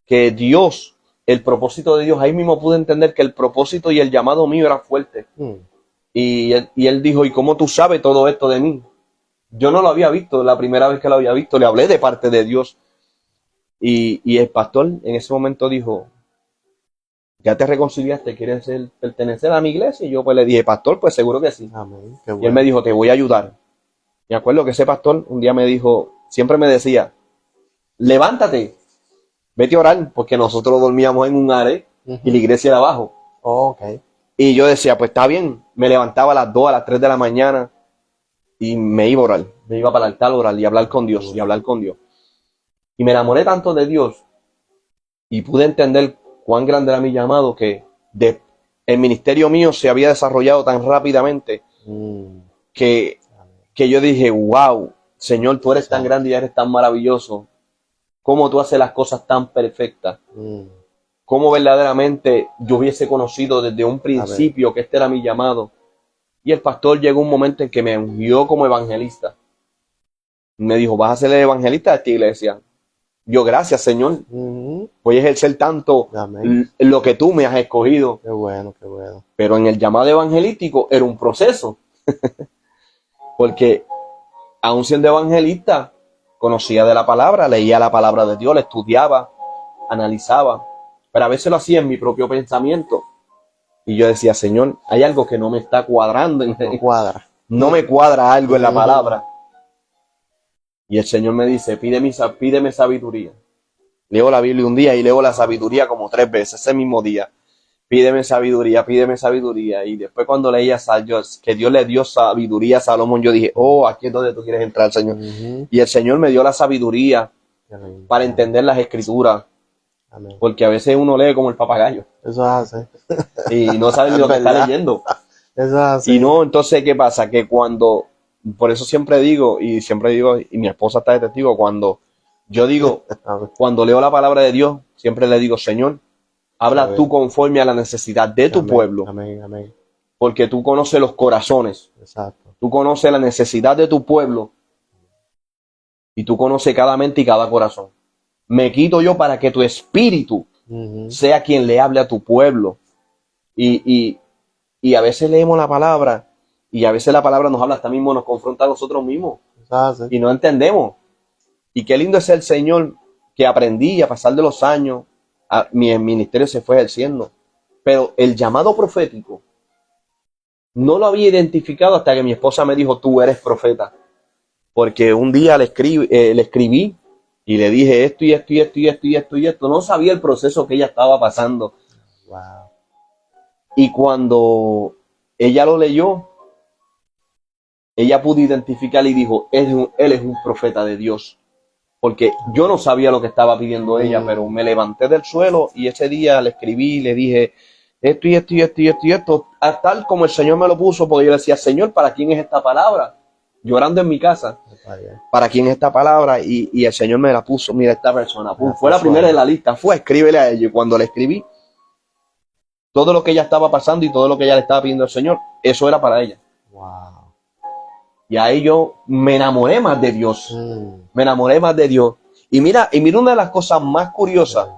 que Dios, el propósito de Dios, ahí mismo pude entender que el propósito y el llamado mío era fuerte. Y él dijo, ¿y cómo tú sabes todo esto de mí? Yo no lo había visto, la primera vez que lo había visto, le hablé de parte de Dios. Y el pastor en ese momento dijo, ¿ya te reconciliaste? ¿Quieres pertenecer a mi iglesia? Y yo pues le dije, pastor, pues seguro que sí. Amén. Qué bueno. Y él me dijo, te voy a ayudar. Me acuerdo que ese pastor un día me dijo, siempre me decía, levántate, vete a orar, porque nosotros dormíamos en un área y la iglesia era abajo. Okay. Y yo decía, pues está bien. Me levantaba a las 2, a las 3 de la mañana y me iba a orar. Me iba para el altar a orar y hablar con Dios, y hablar con Dios. Y me enamoré tanto de Dios y pude entender cuán grande era mi llamado, que el ministerio mío se había desarrollado tan rápidamente que yo dije, wow, Señor, tú eres tan grande y eres tan maravilloso. ¿Cómo tú haces las cosas tan perfectas? Cómo verdaderamente yo hubiese conocido desde un principio que este era mi llamado. Y el pastor llegó un momento en que me ungió como evangelista. Me dijo, vas a ser el evangelista de esta iglesia. Yo, gracias, Señor. Voy a ejercer tanto lo que tú me has escogido. Qué bueno, qué bueno. Pero en el llamado evangelístico era un proceso. Porque aún siendo evangelista, conocía de la palabra, leía la palabra de Dios, la estudiaba, analizaba. Pero a veces lo hacía en mi propio pensamiento. Y yo decía, Señor, hay algo que no me está cuadrando. No cuadra. No me cuadra algo en la palabra. Y el Señor me dice, pídeme sabiduría. Leo la Biblia un día y leo la sabiduría como 3 veces ese mismo día. Pídeme sabiduría, pídeme sabiduría. Y después cuando leía que Dios le dio sabiduría a Salomón, yo dije, aquí es donde tú quieres entrar, Señor. Y el Señor me dio la sabiduría para entender las escrituras. Amén. Porque a veces uno lee como el papagayo. Eso hace. Y no sabe ni lo que está leyendo. Eso hace. Y no, entonces, ¿qué pasa? Que por eso siempre digo, y mi esposa está de testigo, cuando leo la palabra de Dios, siempre le digo, Señor, habla tú conforme a la necesidad de tu pueblo. Amén, amén. Porque tú conoces los corazones. Exacto. Tú conoces la necesidad de tu pueblo. Y tú conoces cada mente y cada corazón. Me quito yo para que tu espíritu sea quien le hable a tu pueblo. Y a veces leemos la palabra y a veces la palabra nos habla hasta mismo, nos confronta a nosotros mismos. Y no entendemos. Y qué lindo es el Señor, que aprendí a pasar de los años, mi ministerio se fue ejerciendo. Pero el llamado profético no lo había identificado hasta que mi esposa me dijo, tú eres profeta. Porque un día le escribí Y le dije esto y esto y esto y esto y esto y esto. No sabía el proceso que ella estaba pasando. Wow. Y cuando ella lo leyó, ella pudo identificar y dijo, él es un profeta de Dios. Porque yo no sabía lo que estaba pidiendo ella, pero me levanté del suelo y ese día le escribí y le dije esto y esto y esto y esto y esto, tal como el Señor me lo puso, porque yo le decía, Señor, ¿para quién es esta palabra? Llorando en mi casa, ¿para quién es esta palabra? Y el Señor me la puso, mira, esta persona, fue la primera de la lista, escríbele a ella. Y cuando le escribí, todo lo que ella estaba pasando y todo lo que ella le estaba pidiendo al Señor, eso era para ella. Wow. Y ahí yo me enamoré más de Dios. Me enamoré más de Dios. Y mira una de las cosas más curiosas,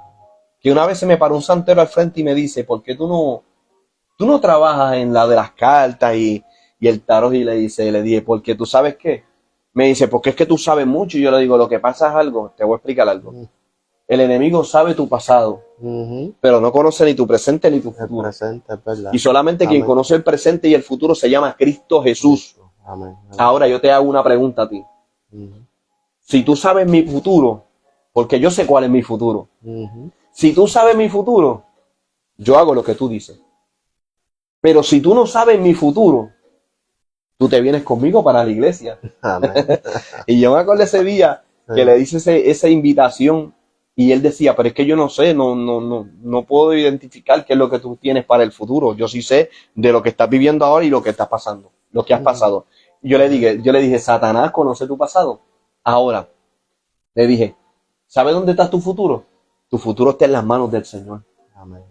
que una vez se me paró un santero al frente y me dice, ¿por qué tú no trabajas en la de las cartas y el tarot? Y le dije, porque tú sabes qué. Me dice, porque es que tú sabes mucho. Y yo le digo, lo que pasa es algo, te voy a explicar algo. El enemigo sabe tu pasado, pero no conoce ni tu presente ni tu futuro. Presente, es verdad. Y solamente quien conoce el presente y el futuro se llama Cristo Jesús. Amén. Ahora yo te hago una pregunta a ti. Si tú sabes mi futuro, porque yo sé cuál es mi futuro. Si tú sabes mi futuro, yo hago lo que tú dices. Pero si tú no sabes mi futuro, tú te vienes conmigo para la iglesia. Amén. Y yo me acuerdo ese día que le hice esa invitación y él decía, pero es que yo no sé, no puedo identificar qué es lo que tú tienes para el futuro. Yo sí sé de lo que estás viviendo ahora y lo que estás pasando, lo que has pasado. Yo le dije, Satanás conoce tu pasado. Ahora, le dije, ¿sabes dónde está tu futuro? Tu futuro está en las manos del Señor. Amén.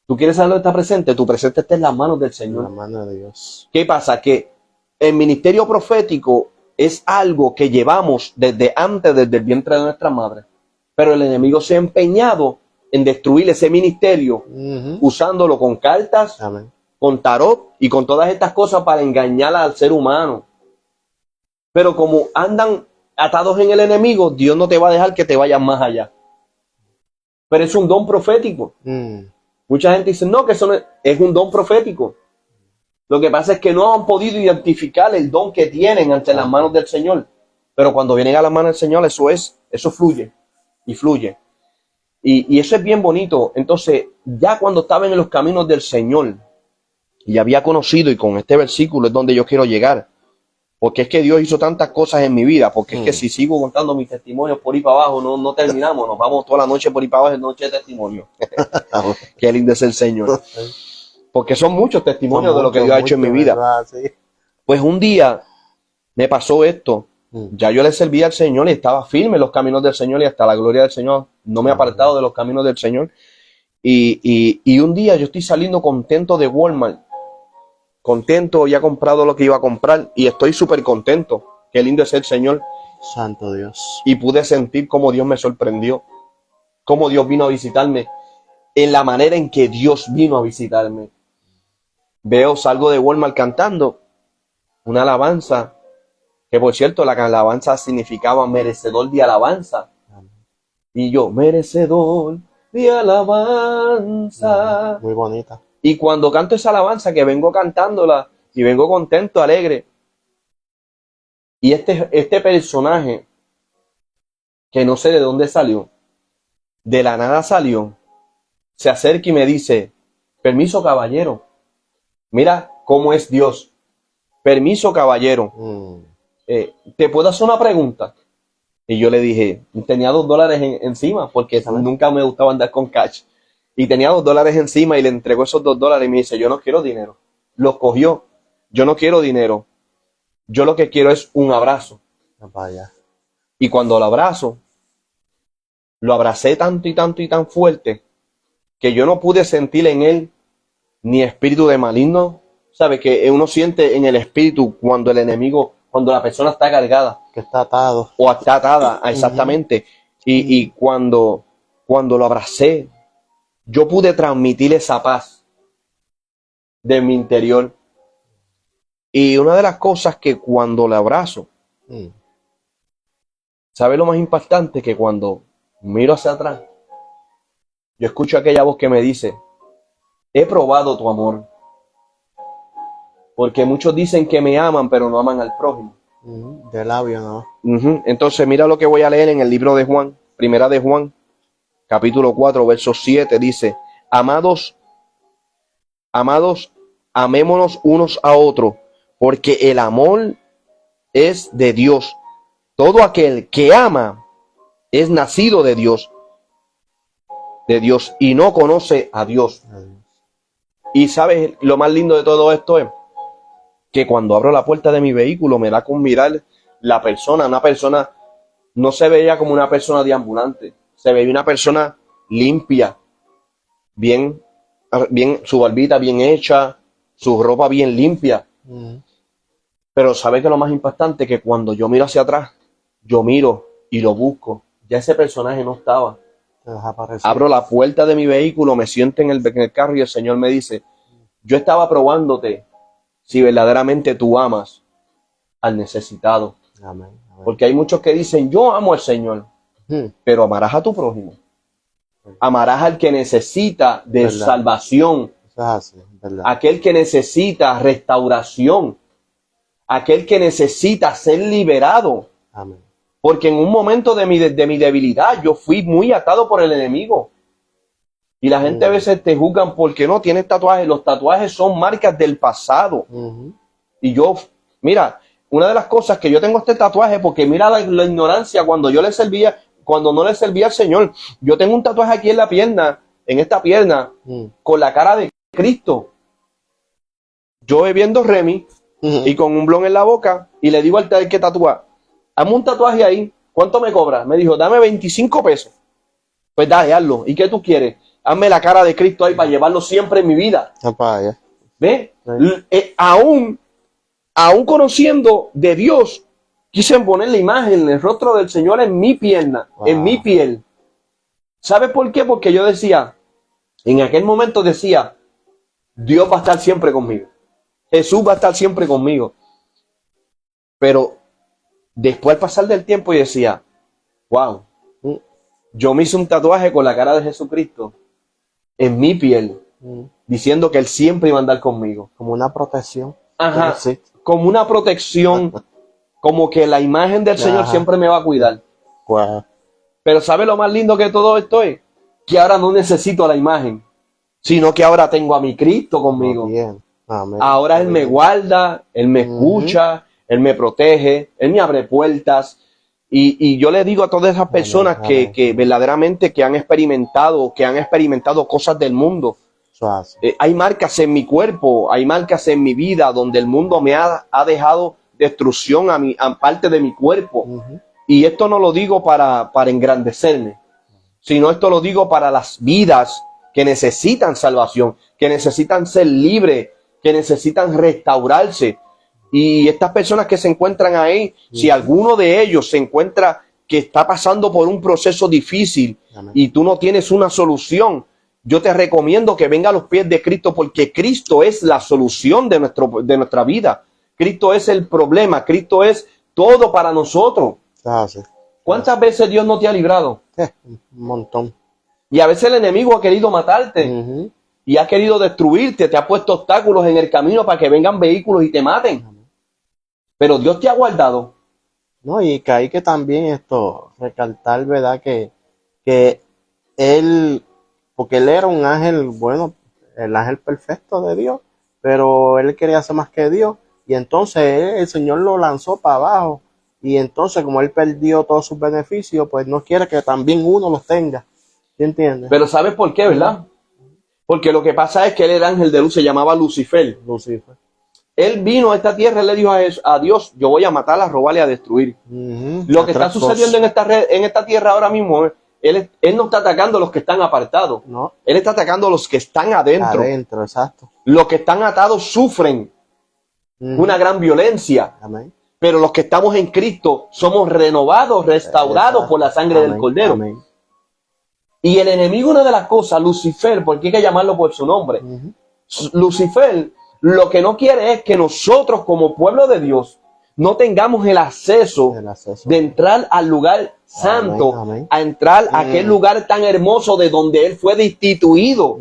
¿Tú quieres saber dónde está presente? Tu presente está en las manos del Señor. En la mano de Dios. ¿Qué pasa? Que el ministerio profético es algo que llevamos desde antes, desde el vientre de nuestra madre. Pero el enemigo se ha empeñado en destruir ese ministerio usándolo con cartas, Amén. con tarot y con todas estas cosas para engañar al ser humano. Pero como andan atados en el enemigo, Dios no te va a dejar que te vayas más allá. Pero es un don profético. Mucha gente dice, no, que eso no es un don profético. Lo que pasa es que no han podido identificar el don que tienen ante las manos del Señor. Pero cuando vienen a las manos del Señor, eso fluye y fluye. Y eso es bien bonito. Entonces, ya cuando estaba en los caminos del Señor y había conocido, y con este versículo es donde yo quiero llegar, porque es que Dios hizo tantas cosas en mi vida, porque es que si sigo contando mis testimonios por ahí para abajo, no terminamos, nos vamos toda la noche por ahí para abajo, es noche de testimonio. Qué lindo es el Señor. Porque son muchos testimonios de lo que Dios ha hecho en mi vida. ¿Verdad? Sí. Pues un día me pasó esto. Ya yo le servía al Señor y estaba firme en los caminos del Señor y hasta la gloria del Señor. No me he apartado de los caminos del Señor. Y un día yo estoy saliendo contento de Walmart. Contento, ya he comprado lo que iba a comprar y estoy súper contento. Qué lindo es el Señor. Santo Dios. Y pude sentir cómo Dios me sorprendió. Cómo Dios vino a visitarme. En la manera en que Dios vino a visitarme. Salgo de Walmart cantando una alabanza, que por cierto la alabanza significaba merecedor de alabanza. Y yo, merecedor de alabanza. Muy bonita. Y cuando canto esa alabanza, que vengo cantándola y vengo contento, alegre, y este personaje, que no sé de dónde salió, de la nada salió, se acerca y me dice, permiso caballero, mira cómo es Dios. Permiso, caballero. ¿Te puedo hacer una pregunta? Y yo le dije, tenía $2 encima, porque nunca me gustaba andar con cash. Y tenía $2 encima y le entregó esos $2 y me dice, yo no quiero dinero. Los cogió. Yo no quiero dinero. Yo lo que quiero es un abrazo. Vaya. Y cuando lo abracé tanto y tanto y tan fuerte, que yo no pude sentir en él ni espíritu de maligno. ¿Sabes? Que uno siente en el espíritu cuando el enemigo, cuando la persona está cargada. Que está atado. O está atada, exactamente. Y cuando lo abracé, yo pude transmitir esa paz de mi interior. Y una de las cosas que cuando le abrazo, ¿sabes lo más impactante? Que cuando miro hacia atrás, yo escucho aquella voz que me dice, he probado tu amor. Porque muchos dicen que me aman, pero no aman al prójimo. De labio, ¿no? Entonces mira lo que voy a leer en el libro de Juan, primera de Juan, capítulo 4, verso 7, dice, amados, amémonos unos a otros, porque el amor es de Dios. Todo aquel que ama es nacido de Dios, y no conoce a Dios. Y sabes, lo más lindo de todo esto es que cuando abro la puerta de mi vehículo me da con mirar la persona. Una persona no se veía como una persona deambulante, se veía una persona limpia, bien, su barbita bien hecha, su ropa bien limpia. Pero sabe que lo más impactante es que cuando yo miro hacia atrás, yo miro y lo busco, ya ese personaje no estaba. Abro la puerta de mi vehículo, me siento en el carro y el Señor me dice, yo estaba probándote si verdaderamente tú amas al necesitado. Amén. Porque hay muchos que dicen, yo amo al Señor, pero amarás a tu prójimo. Amarás al que necesita de ¿verdad? Salvación. Eso es así, ¿verdad? Aquel que necesita restauración. Aquel que necesita ser liberado. Amén. Porque en un momento de mi debilidad yo fui muy atado por el enemigo. Y la gente a veces te juzgan porque no tienes tatuajes. Los tatuajes son marcas del pasado. Y yo, mira, una de las cosas que yo tengo este tatuaje, porque mira la ignorancia cuando yo le servía, cuando no le servía al Señor. Yo tengo un tatuaje aquí en la pierna, en esta pierna, con la cara de Cristo. Yo bebiendo Remy y con un blon en la boca y le digo al que tatúa, hazme un tatuaje ahí, ¿cuánto me cobra? Me dijo, dame 25 pesos. Pues dale, hazlo. ¿Y qué tú quieres? Hazme la cara de Cristo ahí para llevarlo siempre en mi vida. ¿Ves? Aún conociendo de Dios, quise poner la imagen, el rostro del Señor en mi pierna, en mi piel. ¿Sabes por qué? Porque yo decía, en aquel momento decía, Dios va a estar siempre conmigo. Jesús va a estar siempre conmigo. Pero después al pasar del tiempo yo decía, wow, yo me hice un tatuaje con la cara de Jesucristo en mi piel, diciendo que Él siempre iba a andar conmigo. Como una protección. Ajá, como una protección, como que la imagen del Señor siempre me va a cuidar. Wow. Pero ¿sabe lo más lindo que todo esto es? Que ahora no necesito la imagen, sino que ahora tengo a mi Cristo conmigo. Bien. Amén. Ahora Él me guarda, Él me escucha, Él me protege, Él me abre puertas. Y yo le digo a todas esas personas que verdaderamente que han experimentado cosas del mundo. Hay marcas en mi cuerpo, hay marcas en mi vida donde el mundo me ha dejado destrucción a parte de mi cuerpo. Y esto no lo digo para engrandecerme, sino esto lo digo para las vidas que necesitan salvación, que necesitan ser libres, que necesitan restaurarse. Y estas personas que se encuentran ahí, si alguno de ellos se encuentra que está pasando por un proceso difícil y tú no tienes una solución, yo te recomiendo que venga a los pies de Cristo, porque Cristo es la solución de nuestra vida. Cristo es el problema, Cristo es todo para nosotros. ¿Cuántas veces Dios no te ha librado? Un montón. Y a veces el enemigo ha querido matarte y ha querido destruirte, te ha puesto obstáculos en el camino para que vengan vehículos y te maten. Pero Dios te ha guardado. No, y que hay que también recalcar, ¿verdad? Que Él, porque Él era un ángel, bueno, el ángel perfecto de Dios, pero Él quería ser más que Dios. Y entonces el Señor lo lanzó para abajo. Y entonces, como Él perdió todos sus beneficios, pues no quiere que también uno los tenga. ¿Sí entiendes? Pero ¿sabes por qué, verdad? Porque lo que pasa es que él era ángel de luz, se llamaba Lucifer. Él vino a esta tierra y le dijo a Dios, yo voy a matar, a robar y a destruir. Lo que está sucediendo en esta tierra ahora mismo, él no está atacando a los que están apartados. No. Él está atacando a los que están adentro. Adentro, exacto. Los que están atados sufren una gran violencia. Amén. Pero los que estamos en Cristo somos renovados, restaurados por la sangre del Cordero. Amén. Y el enemigo, una de las cosas, Lucifer, porque hay que llamarlo por su nombre. Lucifer, lo que no quiere es que nosotros como pueblo de Dios no tengamos el acceso de entrar al lugar santo, a entrar a aquel lugar tan hermoso de donde Él fue destituido.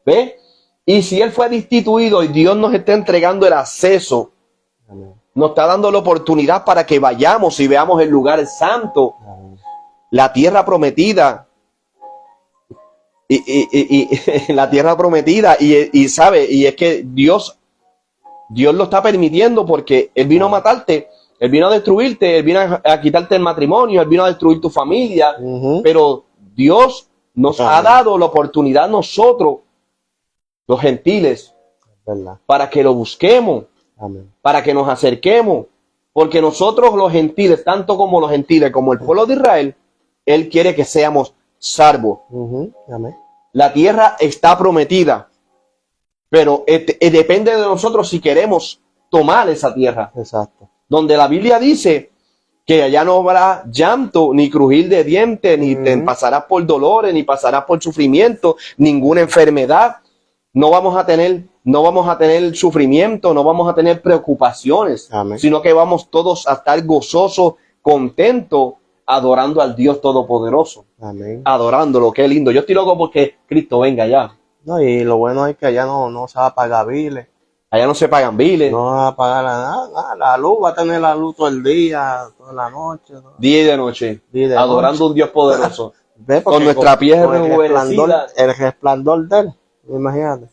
¿Ve? Y si Él fue destituido y Dios nos está entregando el acceso, Nos está dando la oportunidad para que vayamos y veamos el lugar santo, Amén. la tierra prometida. Y la tierra prometida. Y sabe, y es que Dios lo está permitiendo porque Él vino a matarte, Él vino a destruirte, Él vino a quitarte el matrimonio, Él vino a destruir tu familia. Pero Dios nos ha dado la oportunidad a nosotros, los gentiles, ¿Verdad? para que lo busquemos, Amén. para que nos acerquemos, porque nosotros los gentiles, tanto como los gentiles como el pueblo de Israel, Él quiere que seamos salvos. Amén. La tierra está prometida, pero depende de nosotros si queremos tomar esa tierra, Exacto. donde la Biblia dice que allá no habrá llanto, ni crujir de dientes, ni te pasarás por dolores, ni pasarás por sufrimiento, ninguna enfermedad. No vamos a tener sufrimiento, no vamos a tener preocupaciones, Amén. sino que vamos todos a estar gozosos, contentos, adorando al Dios Todopoderoso, Amén. adorándolo. Qué lindo. Yo estoy loco porque Cristo venga ya. No, y lo bueno es que allá no se va a pagar biles. Allá no se pagan biles, No va a pagar nada. La luz va a tener la luz todo el día, toda la noche. día y de noche, Día y de adorando noche. a un Dios poderoso. ¿Ves? Con Porque nuestra piel con rejuvenecida. el resplandor de él. Imagínate.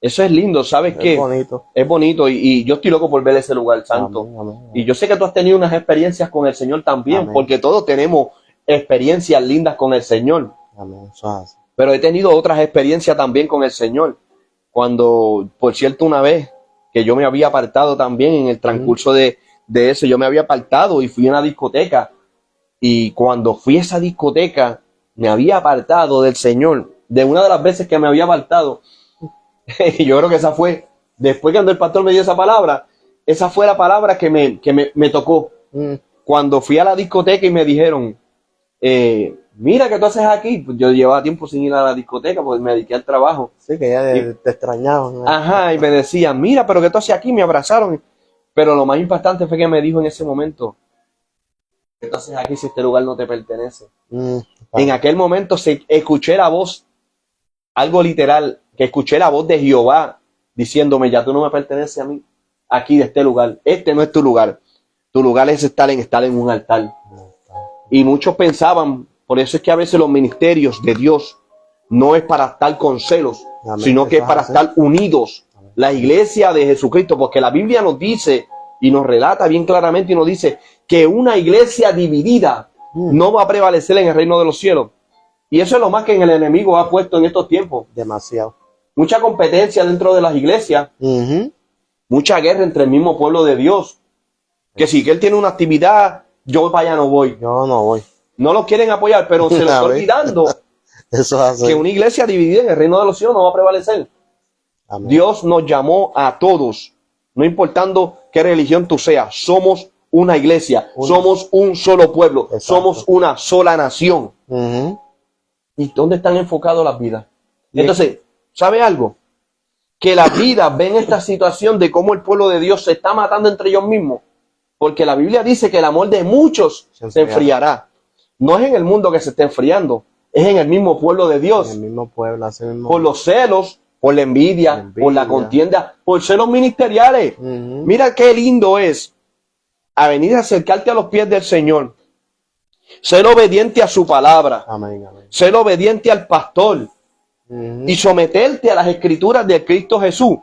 Eso es lindo, ¿sabes qué? Es bonito. Es bonito y yo estoy loco por ver ese lugar santo. Amén, amén, amén. Y yo sé que tú has tenido unas experiencias con el Señor también, Amén. porque todos tenemos experiencias lindas con el Señor. Amén. Eso es así. Pero he tenido otras experiencias también con el Señor. Cuando, por cierto, una vez que yo me había apartado también en el transcurso de eso, yo me había apartado y fui a una discoteca. Y cuando fui a esa discoteca, me había apartado del Señor. De una de las veces que me había apartado, y yo creo que esa fue, después cuando el pastor me dio esa palabra, esa fue la palabra que me tocó. Cuando fui a la discoteca y me dijeron, mira, ¿qué tú haces aquí? Pues yo llevaba tiempo sin ir a la discoteca porque me dediqué al trabajo. Sí, que ya te extrañaban. Ajá, y me decían, mira, pero ¿qué tú haces aquí? Me abrazaron. Pero lo más impactante fue que me dijo en ese momento, ¿qué tú haces aquí si este lugar no te pertenece? En aquel momento escuché la voz, algo literal, que escuché la voz de Jehová diciéndome, ya tú no me perteneces a mí, aquí de este lugar. Este no es tu lugar. Tu lugar es estar en un altar. Y muchos pensaban, por eso es que a veces los ministerios de Dios no es para estar con celos, Amén. sino que Eso es para es así. estar unidos. La iglesia de Jesucristo, porque la Biblia nos dice y nos relata bien claramente y nos dice que una iglesia dividida no va a prevalecer en el reino de los cielos. Y eso es lo más que el enemigo ha puesto en estos tiempos. Demasiado. Mucha competencia dentro de las iglesias, mucha guerra entre el mismo pueblo de Dios. Que si que él tiene una actividad, yo para allá no voy. Yo no voy. No lo quieren apoyar, pero se lo está olvidando Eso es así. que una iglesia dividida en el reino de los cielos no va a prevalecer. Amén. Dios nos llamó a todos, no importando qué religión tú seas, somos una iglesia, somos un solo pueblo, Exacto. somos una sola nación. ¿Y dónde están enfocadas las vidas? Entonces, ¿sabe algo? Que las vidas ven esta situación de cómo el pueblo de Dios se está matando entre ellos mismos. Porque la Biblia dice que el amor de muchos se enfriará. No es en el mundo que se está enfriando, es en el mismo pueblo de Dios. En el mismo pueblo, así mismo. Por los celos, por la envidia, por la contienda, por celos ministeriales. Mira qué lindo es a venir a acercarte a los pies del Señor. Ser obediente a su palabra. Amén, amén. Ser obediente al pastor. Y someterte a las escrituras de Cristo Jesús.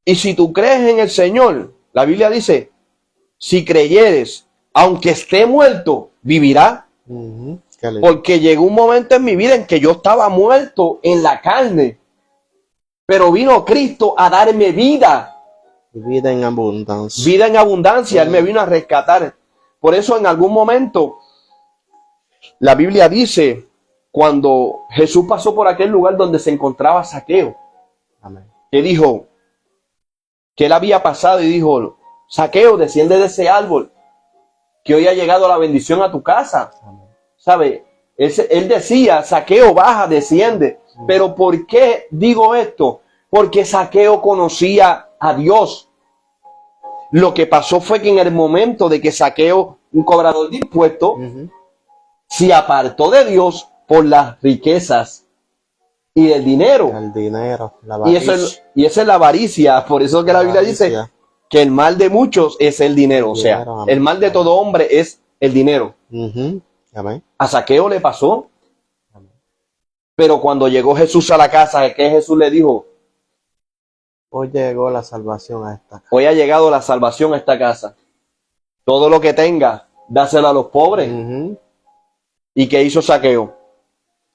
Y si tú crees en el Señor, la Biblia dice, si creyeres, aunque esté muerto, vivirá. Qué lindo. Porque llegó un momento en mi vida en que yo estaba muerto en la carne. Pero vino Cristo a darme vida. Vida en abundancia. Vida en abundancia. Él me vino a rescatar. Por eso en algún momento, la Biblia dice, cuando Jesús pasó por aquel lugar donde se encontraba Zaqueo, Amén. que dijo, que él había pasado y dijo, Zaqueo, desciende de ese árbol, que hoy ha llegado la bendición a tu casa. Amén. ¿Sabe? Él decía, Zaqueo, baja, desciende. Pero ¿por qué digo esto? Porque Zaqueo conocía a Dios. Lo que pasó fue que en el momento de que Zaqueo, un cobrador de impuestos, se apartó de Dios por las riquezas y el dinero. El dinero, la Y avaricia. esa es la avaricia. Por eso que la Biblia dice, que el mal de muchos es el dinero. O sea, Dinero, amén. el mal de todo hombre es el dinero. Ujú. Amén. A Zaqueo le pasó, pero cuando llegó Jesús a la casa, ¿qué Jesús le dijo? Hoy llegó la salvación a esta casa. Hoy ha llegado la salvación a esta casa. Todo lo que tenga, dáselo a los pobres. Ujú. ¿Y qué hizo Zaqueo?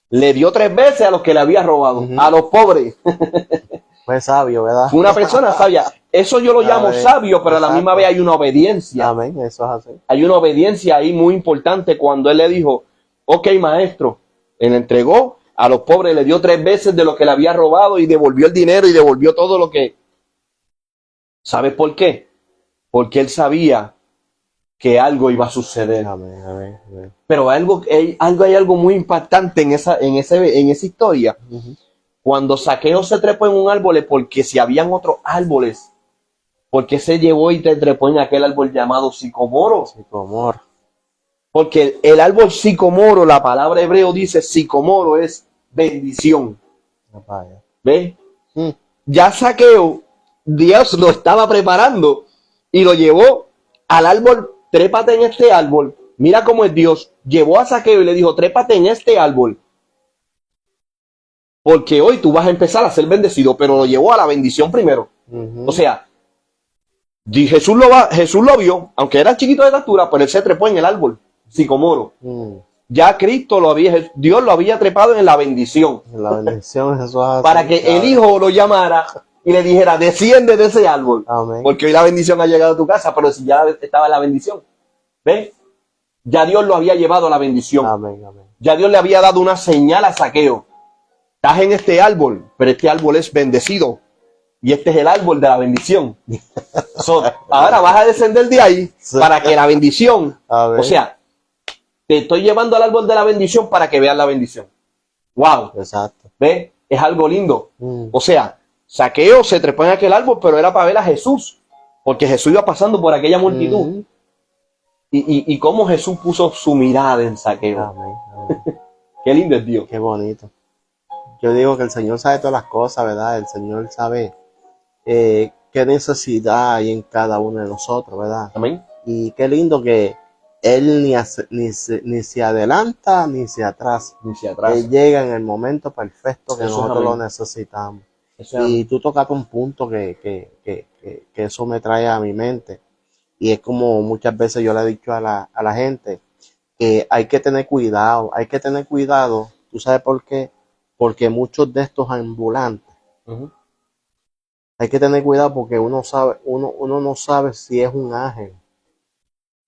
Le dio 3 veces a los que le había robado, Ujú. a los pobres. Fue sabio, ¿verdad? Fue una persona sabia. Eso yo lo llamo Amén. sabio, pero a la Exacto. misma vez hay una obediencia. Amén, eso es así. Hay una obediencia ahí muy importante cuando él le dijo, ok, maestro, él entregó a los pobres, le dio 3 veces de lo que le había robado y devolvió el dinero y devolvió todo lo que... ¿Sabes por qué? Porque él sabía que algo iba a suceder. Amén, amén, amén. Pero hay algo muy impactante en esa historia. Ujú. Cuando Zaqueo se trepó en un árbol es porque si habían otros árboles, porque se llevó y te trepó en aquel árbol llamado sicomoro. Sicomoro. Porque el árbol sicomoro, la palabra hebreo dice sicomoro es bendición. Vaya. ¿Ves? Mm. Ya Zaqueo, Dios lo estaba preparando y lo llevó al árbol, trépate en este árbol. Mira cómo es Dios. Llevó a Zaqueo y le dijo, trépate en este árbol. Porque hoy tú vas a empezar a ser bendecido, pero lo llevó a la bendición primero. Ujú. O sea, Jesús lo vio, aunque era chiquito de estatura, pero él se trepó en el árbol, sicomoro. Mm. Ya Dios lo había trepado en la bendición. La bendición, eso es así, Para que el ¿sabes? hijo lo llamara y le dijera, desciende de ese árbol. Amén. Porque hoy la bendición ha llegado a tu casa, pero si ya estaba en la bendición. ¿Ves? Ya Dios lo había llevado a la bendición. Amén, amén. Ya Dios le había dado una señal a Zaqueo. Estás en este árbol, pero este árbol es bendecido. Y este es el árbol de la bendición. Ahora vas a descender de ahí Sí. para que la bendición, Amén. o sea, te estoy llevando al árbol de la bendición para que veas la bendición. ¡Wow! Exacto. ¿Ves? Es algo lindo. Mm. O sea, Zaqueo se trepó en aquel árbol, pero era para ver a Jesús. Porque Jesús iba pasando por aquella multitud. Ujú. Y cómo Jesús puso su mirada en Zaqueo. Amén, amén. Qué lindo es Dios. Qué bonito. Yo digo que el Señor sabe todas las cosas, ¿verdad? El Señor sabe qué necesidad hay en cada uno de nosotros, ¿verdad? Amén. Y qué lindo que Él ni se adelanta ni se atrasa. Ni se atrasa. Él llega en el momento perfecto que Eso es nosotros amén. lo necesitamos. Eso es Y tú tocaste un punto que eso me trae a mi mente. Y es como muchas veces yo le he dicho a la gente, que hay que tener cuidado. ¿Tú sabes por qué? Porque muchos de estos ambulantes, Ujú. hay que tener cuidado porque uno no sabe si es un ángel.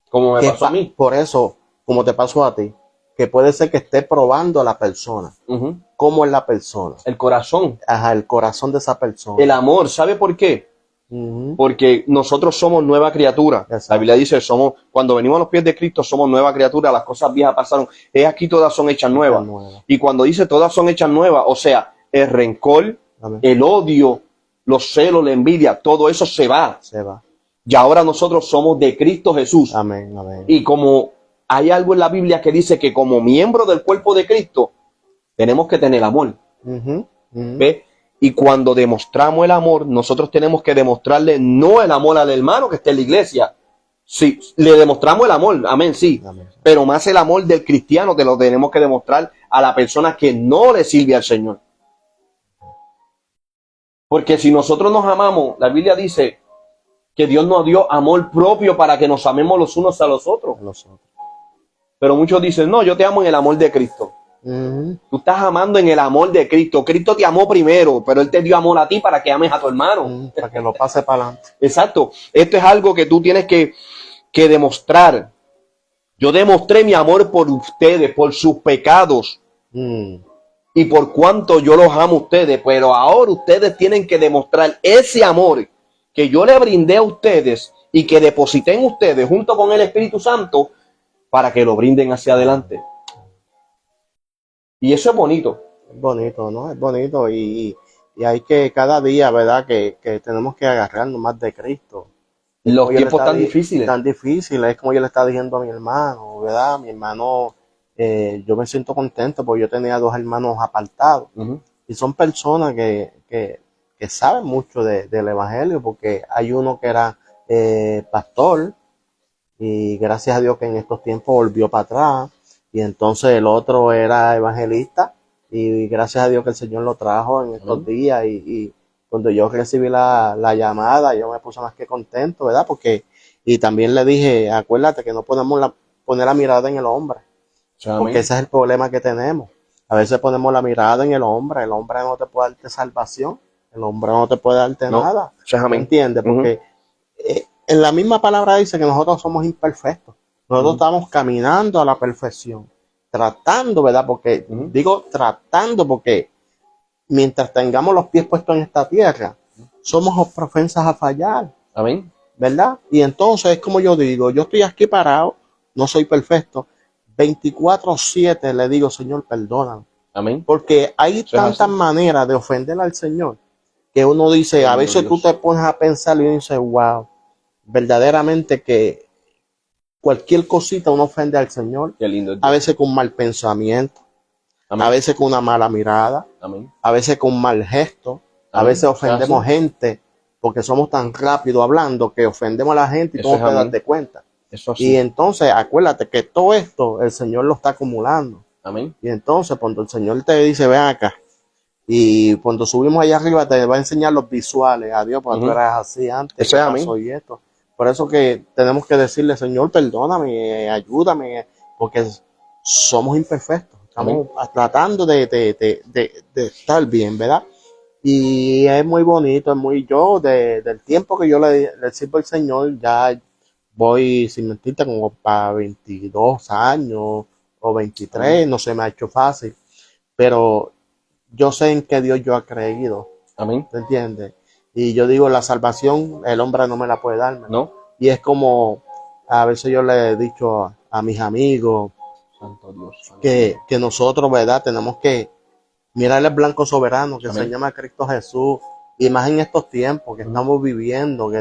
Como me Que pasó a mí. Por eso, como te pasó a ti, que puede ser que esté probando a la persona. Ujú. ¿Cómo es la persona? El corazón, Ajá, el corazón de esa persona. el amor. ¿Sabe por qué? Ujú. Porque nosotros somos nueva criatura. Exacto. La Biblia dice, cuando venimos a los pies de Cristo, somos nueva criatura. Las cosas viejas pasaron. Aquí todas son hechas nuevas. Nueva. Y cuando dice todas son hechas nuevas, o sea, el rencor, Amén. el odio, los celos, la envidia, todo eso se va. Se va. Y ahora nosotros somos de Cristo Jesús. Amén, amén. Y como hay algo en la Biblia que dice que como miembro del cuerpo de Cristo, tenemos que tener amor. Ujú, ujú. ¿Ves? Y cuando demostramos el amor, nosotros tenemos que demostrarle no el amor al hermano que está en la iglesia. Sí, le demostramos el amor, amén, sí. Amén. Pero más el amor del cristiano te lo tenemos que demostrar a la persona que no le sirve al Señor. Porque si nosotros nos amamos, la Biblia dice que Dios nos dio amor propio para que nos amemos los unos a los otros. Nosotros. Pero muchos dicen, no, yo te amo en el amor de Cristo. Ujú. Tú estás amando en el amor de Cristo. Cristo te amó primero, pero Él te dio amor a ti para que ames a tu hermano. Para que lo pase para adelante. Exacto. Esto es algo que tú tienes que demostrar. Yo demostré mi amor por ustedes, por sus pecados y por cuánto yo los amo a ustedes. Pero ahora ustedes tienen que demostrar ese amor que yo le brindé a ustedes y que deposité en ustedes junto con el Espíritu Santo para que lo brinden hacia adelante. Y eso es bonito. Es bonito, ¿no? Es bonito y hay que cada día, ¿verdad? Que tenemos que agarrarnos más de Cristo. Los Como yo le tiempos estaba tan difíciles. Tan difíciles, es como yo le estaba diciendo a mi hermano, ¿verdad? Mi hermano, yo me siento contento porque yo tenía 2 hermanos apartados. Ujú. Y son personas que saben mucho del Evangelio, porque hay uno que era pastor, y gracias a Dios que en estos tiempos volvió para atrás, y entonces el otro era evangelista, y gracias a Dios que el Señor lo trajo en estos días, y cuando yo recibí la llamada, yo me puse más que contento, ¿verdad? Y también le dije, acuérdate que no podemos poner la mirada en el hombre, porque ese es el problema que tenemos. A veces ponemos la mirada en el hombre no te puede darte salvación, el hombre no te puede darte nada, ¿me entiendes? Porque en la misma palabra dice que nosotros somos imperfectos, nosotros estamos caminando a la perfección, tratando, ¿verdad? Porque digo tratando porque mientras tengamos los pies puestos en esta tierra, somos propensas a fallar. Amén. ¿Verdad? Y entonces es como yo digo, yo estoy aquí parado, no soy perfecto, 24/7 le digo, Señor, perdóname. Amén. Porque hay tantas maneras de ofender al Señor que uno dice, a veces tú te pones a pensar y dices, wow, verdaderamente que cualquier cosita uno ofende al Señor. Qué lindo. A veces con mal pensamiento, a veces con una mala mirada, a veces con mal gesto, a veces ofendemos gente porque somos tan rápidos hablando que ofendemos a la gente y tú no te das cuenta. Y entonces acuérdate que todo esto el Señor lo está acumulando. Amén. Y entonces cuando el Señor te dice, ven acá, y cuando subimos allá arriba te va a enseñar los visuales, adiós, porque tú eras así antes, eso es soy esto. Por eso que tenemos que decirle, Señor, perdóname, ayúdame, porque somos imperfectos. Estamos tratando de estar bien, ¿verdad? Y es muy bonito, es muy del tiempo que yo le sirvo al Señor, ya voy, sin mentirte, como para 22 años o 23, no se me ha hecho fácil, pero yo sé en qué Dios yo he creído. Amén. ¿Te entiendes? Y yo digo, la salvación, el hombre no me la puede dar. No. Y es como, a veces yo le he dicho a mis amigos, Santo Dios, que nosotros, ¿verdad? Tenemos que mirar el blanco soberano que se llama Cristo Jesús, y más en estos tiempos que estamos viviendo,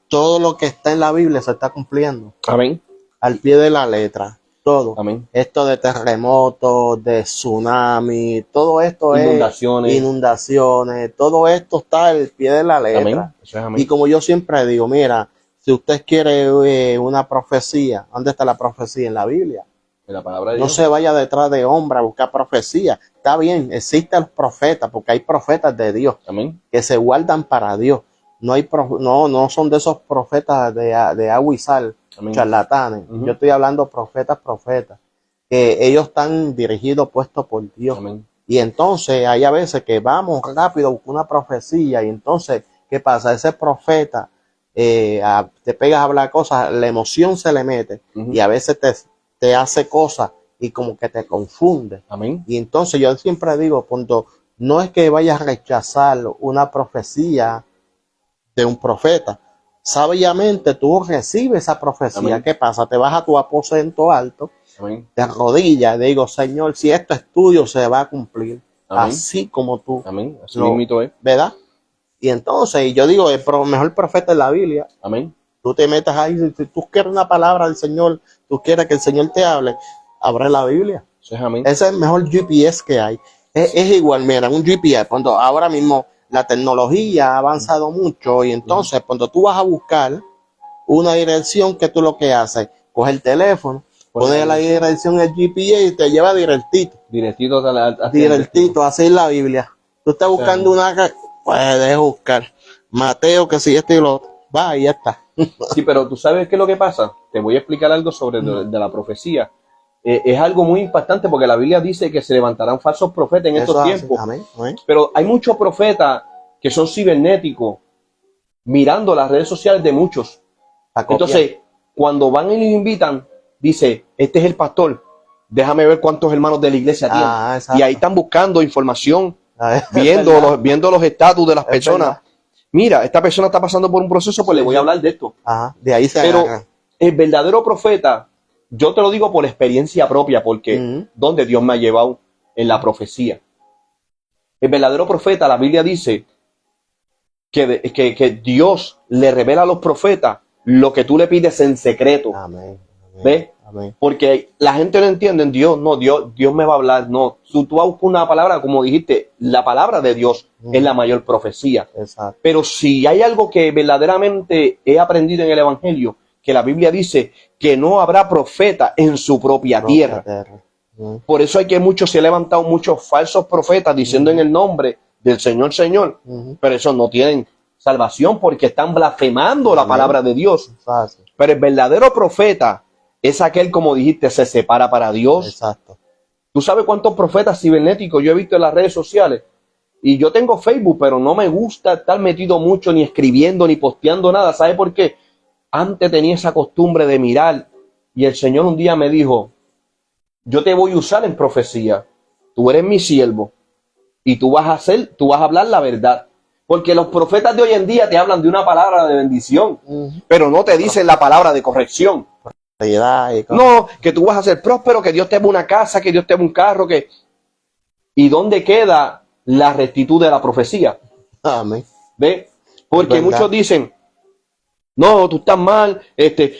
todo lo que está en la Biblia se está cumpliendo. Amén. Al pie de la letra, todo. Amén. Esto de terremotos, de tsunami, todo esto inundaciones, todo esto está al pie de la letra. Amén. Eso es amén. Y como yo siempre digo, mira, si usted quiere una profecía, ¿dónde está la profecía? En la Biblia. En la palabra de Dios. No se vaya detrás de hombre a buscar profecía. Está bien, existen los profetas, porque hay profetas de Dios. Amén. Que se guardan para Dios. No son de esos profetas de agua y sal, amén, charlatanes. Yo estoy hablando profetas, que ellos están dirigidos, puestos por Dios. Amén. Y entonces hay a veces que vamos rápido a buscar una profecía, y entonces, ¿qué pasa? Ese profeta te pegas a hablar cosas, la emoción se le mete, y a veces te hace cosas y como que te confunde. Amén. Y entonces yo siempre digo, no es que vayas a rechazar una profecía de un profeta. Sabiamente tú recibes esa profecía. Amén. ¿Qué pasa? Te vas a tu aposento alto, amén, te arrodillas y digo, Señor, si este estudio se va a cumplir, amén, así como tú. Amén. Así mismito es. ¿Verdad? Y entonces, yo digo, el mejor profeta es la Biblia. Amén. Tú te metes ahí, si tú quieres una palabra del Señor, tú quieres que el Señor te hable, abre la Biblia. Eso es amén. Ese es el mejor GPS que hay. Es igual, mira, un GPS, cuando ahora mismo la tecnología ha avanzado mucho, y entonces cuando tú vas a buscar una dirección, que tú lo que haces, coges el teléfono, pones la dirección en el GPS y te lleva directito. Directito, así es la Biblia. Tú estás buscando puedes buscar Mateo, que si esto y lo otro. Va, y ya está. Sí, pero tú sabes qué es lo que pasa. Te voy a explicar algo sobre de la profecía. Es algo muy impactante porque la Biblia dice que se levantarán falsos profetas en estos tiempos. Amén, amén. Pero hay muchos profetas que son cibernéticos, mirando las redes sociales de muchos. Entonces, cuando van y los invitan, dice, este es el pastor, déjame ver cuántos hermanos de la iglesia tiene. Y ahí están buscando información, viendo los estatus de las personas. Verdad. Mira, esta persona está pasando por un proceso, pues le voy a hablar de esto. Ajá, de ahí se Pero agarra. El verdadero profeta, yo te lo digo por experiencia propia, porque donde Dios me ha llevado en la profecía. El verdadero profeta, la Biblia dice que Dios le revela a los profetas lo que tú le pides en secreto. Amén. ¿Ves? Amén. Porque la gente no entiende en Dios, no, Dios me va a hablar, no. Tú vas a buscar una palabra, como dijiste, la palabra de Dios es la mayor profecía. Exacto. Pero si hay algo que verdaderamente he aprendido en el Evangelio, que la Biblia dice que no habrá profeta en su propia tierra. Por eso hay que muchos se han levantado muchos falsos profetas diciendo en el nombre del Señor, Señor, pero esos no tienen salvación porque están blasfemando la palabra de Dios. Fácil. Pero el verdadero profeta es aquel, como dijiste, se separa para Dios. Exacto. ¿Tú sabes cuántos profetas cibernéticos yo he visto en las redes sociales? Y yo tengo Facebook, pero no me gusta estar metido mucho ni escribiendo ni posteando nada. ¿Sabe por qué? Antes tenía esa costumbre de mirar y el Señor un día me dijo, yo te voy a usar en profecía. Tú eres mi siervo y tú vas a hablar la verdad. Porque los profetas de hoy en día te hablan de una palabra de bendición, pero no te dicen la palabra de corrección. No, que tú vas a ser próspero, que Dios te dé una casa, que Dios te dé un carro, que... ¿Y dónde queda la rectitud de la profecía? Amén. ¿Ve? Porque muchos dicen, no, tú estás mal,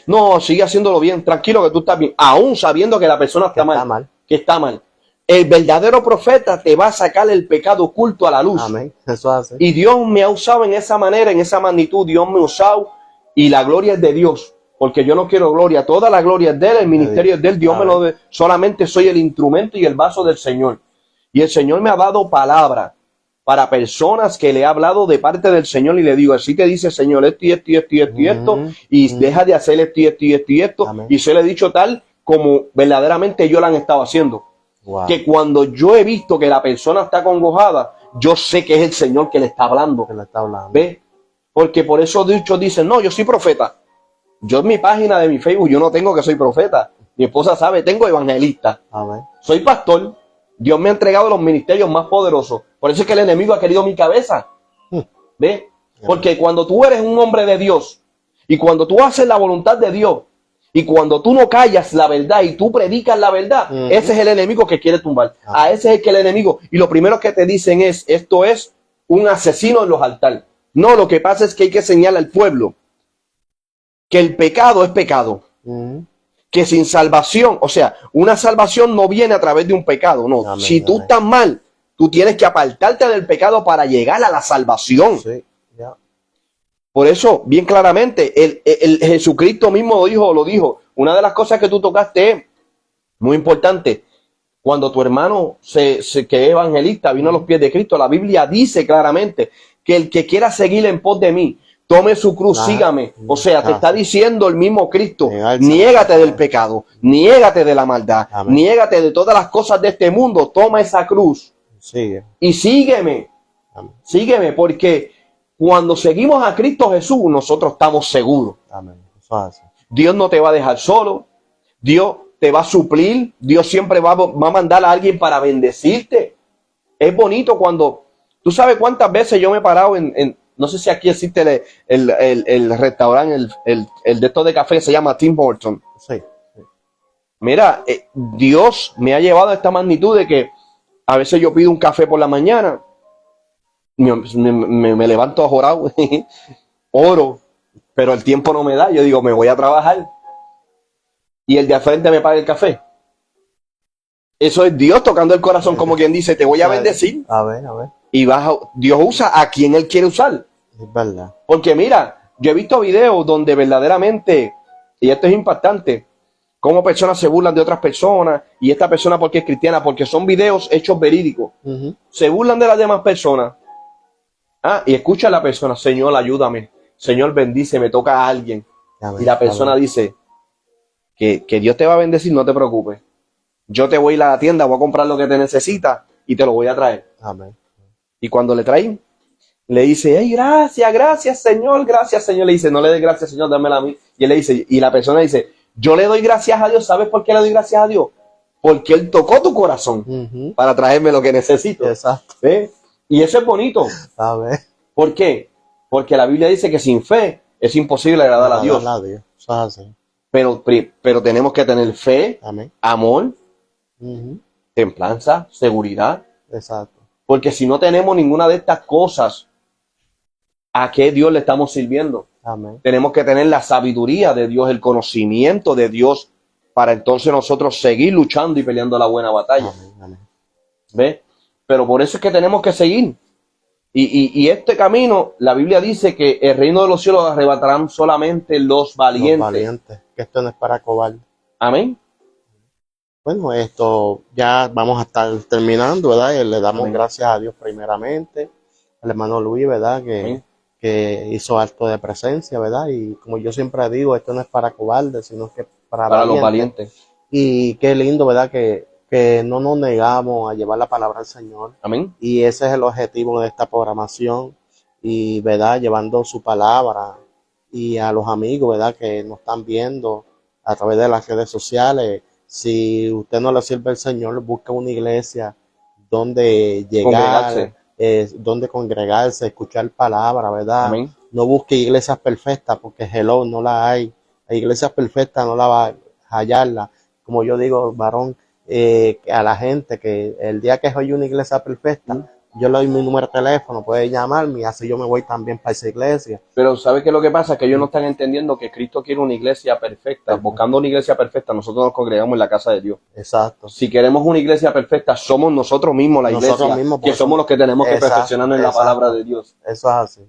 no, sigue haciéndolo bien, tranquilo que tú estás bien, aún sabiendo que la persona está mal, que está mal. El verdadero profeta te va a sacar el pecado oculto a la luz. Amén. Eso hace. Y Dios me ha usado en esa manera, en esa magnitud, Dios me ha usado y la gloria es de Dios. Porque yo no quiero gloria, toda la gloria es de Él, el ministerio es de Él, Dios me lo dé, solamente soy el instrumento y el vaso del Señor. Y el Señor me ha dado palabra para personas que le he hablado de parte del Señor y le digo, así te dice Señor, esto y esto y esto y esto y esto, y deja de hacer esto y esto y esto y esto, y se le he dicho tal como verdaderamente ellos lo han estado haciendo. Wow. Que cuando yo he visto que la persona está congojada, yo sé que es el Señor que le está hablando. Que le está hablando. ¿Ve? Porque por eso muchos dicen, no, yo soy profeta. Yo en mi página de mi Facebook, yo no tengo que soy profeta. Mi esposa sabe, tengo evangelista. Amén. Soy pastor. Dios me ha entregado los ministerios más poderosos. Por eso es que el enemigo ha querido mi cabeza. ¿Ve? Porque cuando tú eres un hombre de Dios y cuando tú haces la voluntad de Dios y cuando tú no callas la verdad y tú predicas la verdad, ese es el enemigo que quiere tumbar. A ese es el que el enemigo. Y lo primero que te dicen es, esto es un asesino en los altares. No, lo que pasa es que hay que señalar al pueblo que el pecado es pecado. Que sin salvación, o sea, una salvación no viene a través de un pecado, no. Amén, si tú estás mal, tú tienes que apartarte del pecado para llegar a la salvación. Sí, yeah. Por eso, bien claramente, el Jesucristo mismo lo dijo. Una de las cosas que tú tocaste es muy importante. Cuando tu hermano que es evangelista vino a los pies de Cristo, la Biblia dice claramente que el que quiera seguir en pos de mí, tome su cruz, sígame. O sea, te está diciendo el mismo Cristo, niégate del pecado, niégate de la maldad, niégate de todas las cosas de este mundo, toma esa cruz y sígueme. Amén. Sígueme, porque cuando seguimos a Cristo Jesús, nosotros estamos seguros. Amén. Dios no te va a dejar solo, Dios te va a suplir, Dios siempre va a mandar a alguien para bendecirte. Es bonito cuando, tú sabes cuántas veces yo me he parado no sé si aquí existe el restaurante, el de estos de café, se llama Tim Hortons. Sí. Mira, Dios me ha llevado a esta magnitud de que a veces yo pido un café por la mañana, me levanto ajorado, oro, pero el tiempo no me da. Yo digo, me voy a trabajar. Y el de al frente me paga el café. Eso es Dios tocando el corazón, como quien dice, te voy a bendecir. A ver. Y Dios usa a quien Él quiere usar. Es verdad. Porque mira, yo he visto videos donde verdaderamente, y esto es impactante, cómo personas se burlan de otras personas, y esta persona porque es cristiana, porque son videos hechos verídicos. Se burlan de las demás personas. Y escucha a la persona, Señor, ayúdame. Señor, bendice, me toca a alguien. Amén, y la persona dice que Dios te va a bendecir, no te preocupes. Yo te voy a ir a la tienda, voy a comprar lo que te necesitas y te lo voy a traer. Amén. Y cuando le traen, le dice, hey, gracias, Señor. Le dice, no le des gracias, Señor, dámela a mí. Y él le dice, y la persona dice, yo le doy gracias a Dios. ¿Sabes por qué le doy gracias a Dios? Porque Él tocó tu corazón para traerme lo que necesito. Exacto. ¿Sí? Y eso es bonito. A ver. ¿Por qué? Porque la Biblia dice que sin fe es imposible agradar a Dios. Pero tenemos que tener fe, amén, amor, templanza, seguridad. Exacto. Porque si no tenemos ninguna de estas cosas, ¿a qué Dios le estamos sirviendo? Amén. Tenemos que tener la sabiduría de Dios, el conocimiento de Dios para entonces nosotros seguir luchando y peleando la buena batalla. Amén, amén. ¿Ves? Pero por eso es que tenemos que seguir. Y este camino, la Biblia dice que el reino de los cielos arrebatarán solamente los valientes. Los valientes, que esto no es para cobardes. Amén. Bueno, esto ya vamos a estar terminando, ¿verdad? Y le damos Amén. gracias a Dios primeramente, al hermano Luis, ¿verdad? Amén. Que hizo acto de presencia, ¿verdad? Y como yo siempre digo, esto no es para cobardes, sino que Para los valientes. Y qué lindo, ¿verdad? Que no nos negamos a llevar la palabra al Señor. Amén. Y ese es el objetivo de esta programación. Y, ¿verdad? Llevando su palabra y a los amigos, ¿verdad? Que nos están viendo a través de las redes sociales. Si usted no le sirve al Señor, busca una iglesia donde llegar, donde congregarse, escuchar palabra, ¿verdad? Amén. No busque iglesias perfectas, porque hello, no la hay. Las iglesias perfectas no la va a hallarla. Como yo digo, varón, a la gente que el día que soy una iglesia perfecta, yo le doy mi número de teléfono, puede llamarme y así yo me voy también para esa iglesia. Pero ¿sabe qué es lo que pasa? Que ellos no están entendiendo que Cristo quiere una iglesia perfecta. Buscando una iglesia perfecta, nosotros nos congregamos en la casa de Dios. Exacto. Si queremos una iglesia perfecta, somos nosotros mismos la iglesia, Nosotros mismos, que somos los que tenemos que perfeccionarnos en la palabra de Dios. Eso es así.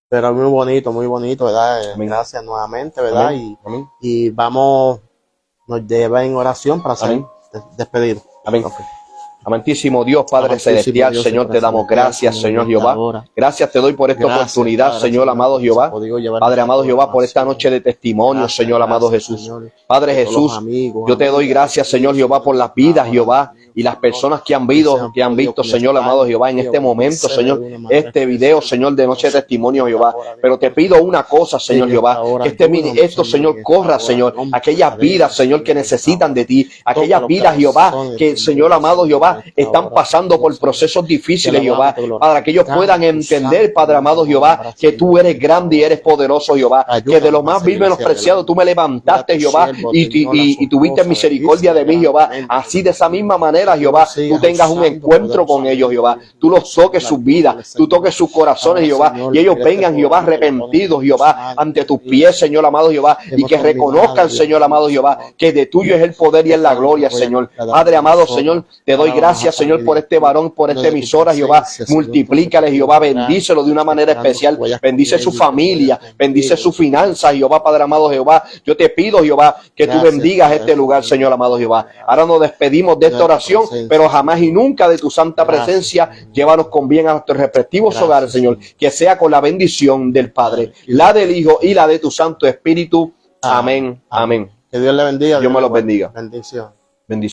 Pero muy bonito, ¿verdad? Amén. Gracias nuevamente, ¿verdad? Amén. Amén. Y vamos, nos lleva en oración para ser despedidos. Amén. Okay. Amantísimo Dios, Padre Celestial, Dios, Señor, te damos gracias, Señor Jehová. Gracias te doy por esta oportunidad, Señor, amado Jehová. Padre amado Jehová, por esta noche de testimonio, Señor, amado Jesús. Padre Jesús, yo te doy gracias, Señor Jehová, por las vidas, Jehová, y las personas que han visto, Señor, amado Jehová, en este momento, Señor, este video, Señor, de noche de testimonio, Jehová. Pero te pido una cosa, Señor Jehová, que esto, Señor, corra, Señor, aquellas vidas, Señor, que necesitan de ti, aquellas vidas, Jehová, que, Señor, amado Jehová, están pasando por procesos difíciles, Jehová, para que ellos puedan entender, Padre amado Jehová, que tú eres grande y eres poderoso, Jehová, que de lo más vil menospreciado tú me levantaste, Jehová, y tuviste misericordia de mí, Jehová. Así de esa misma manera, Jehová, tú tengas un encuentro con ellos, Jehová, tú los toques sus vidas, tú toques sus corazones, Jehová, y ellos vengan, Jehová, arrepentidos, Jehová, ante tus pies, Señor amado Jehová, y que reconozcan, Señor amado Jehová, que de tuyo es el poder y es la gloria, Señor. Padre amado, Señor, te doy gracias, Señor, por este varón, por esta emisora, Jehová. Multiplícale, Jehová, bendícelo de una manera especial. Bendice su familia, bendice su finanzas, Jehová, Padre amado Jehová. Yo te pido, Jehová, que tú bendigas este lugar, Señor amado Jehová. Ahora nos despedimos de esta oración, pero jamás y nunca de tu santa presencia. Llévanos con bien a nuestros respectivos hogares, Señor. Que sea con la bendición del Padre, la del Hijo y la de tu Santo Espíritu. Amén. Amén. Que Dios le bendiga. Dios me los bendiga. Bendición. Bendición.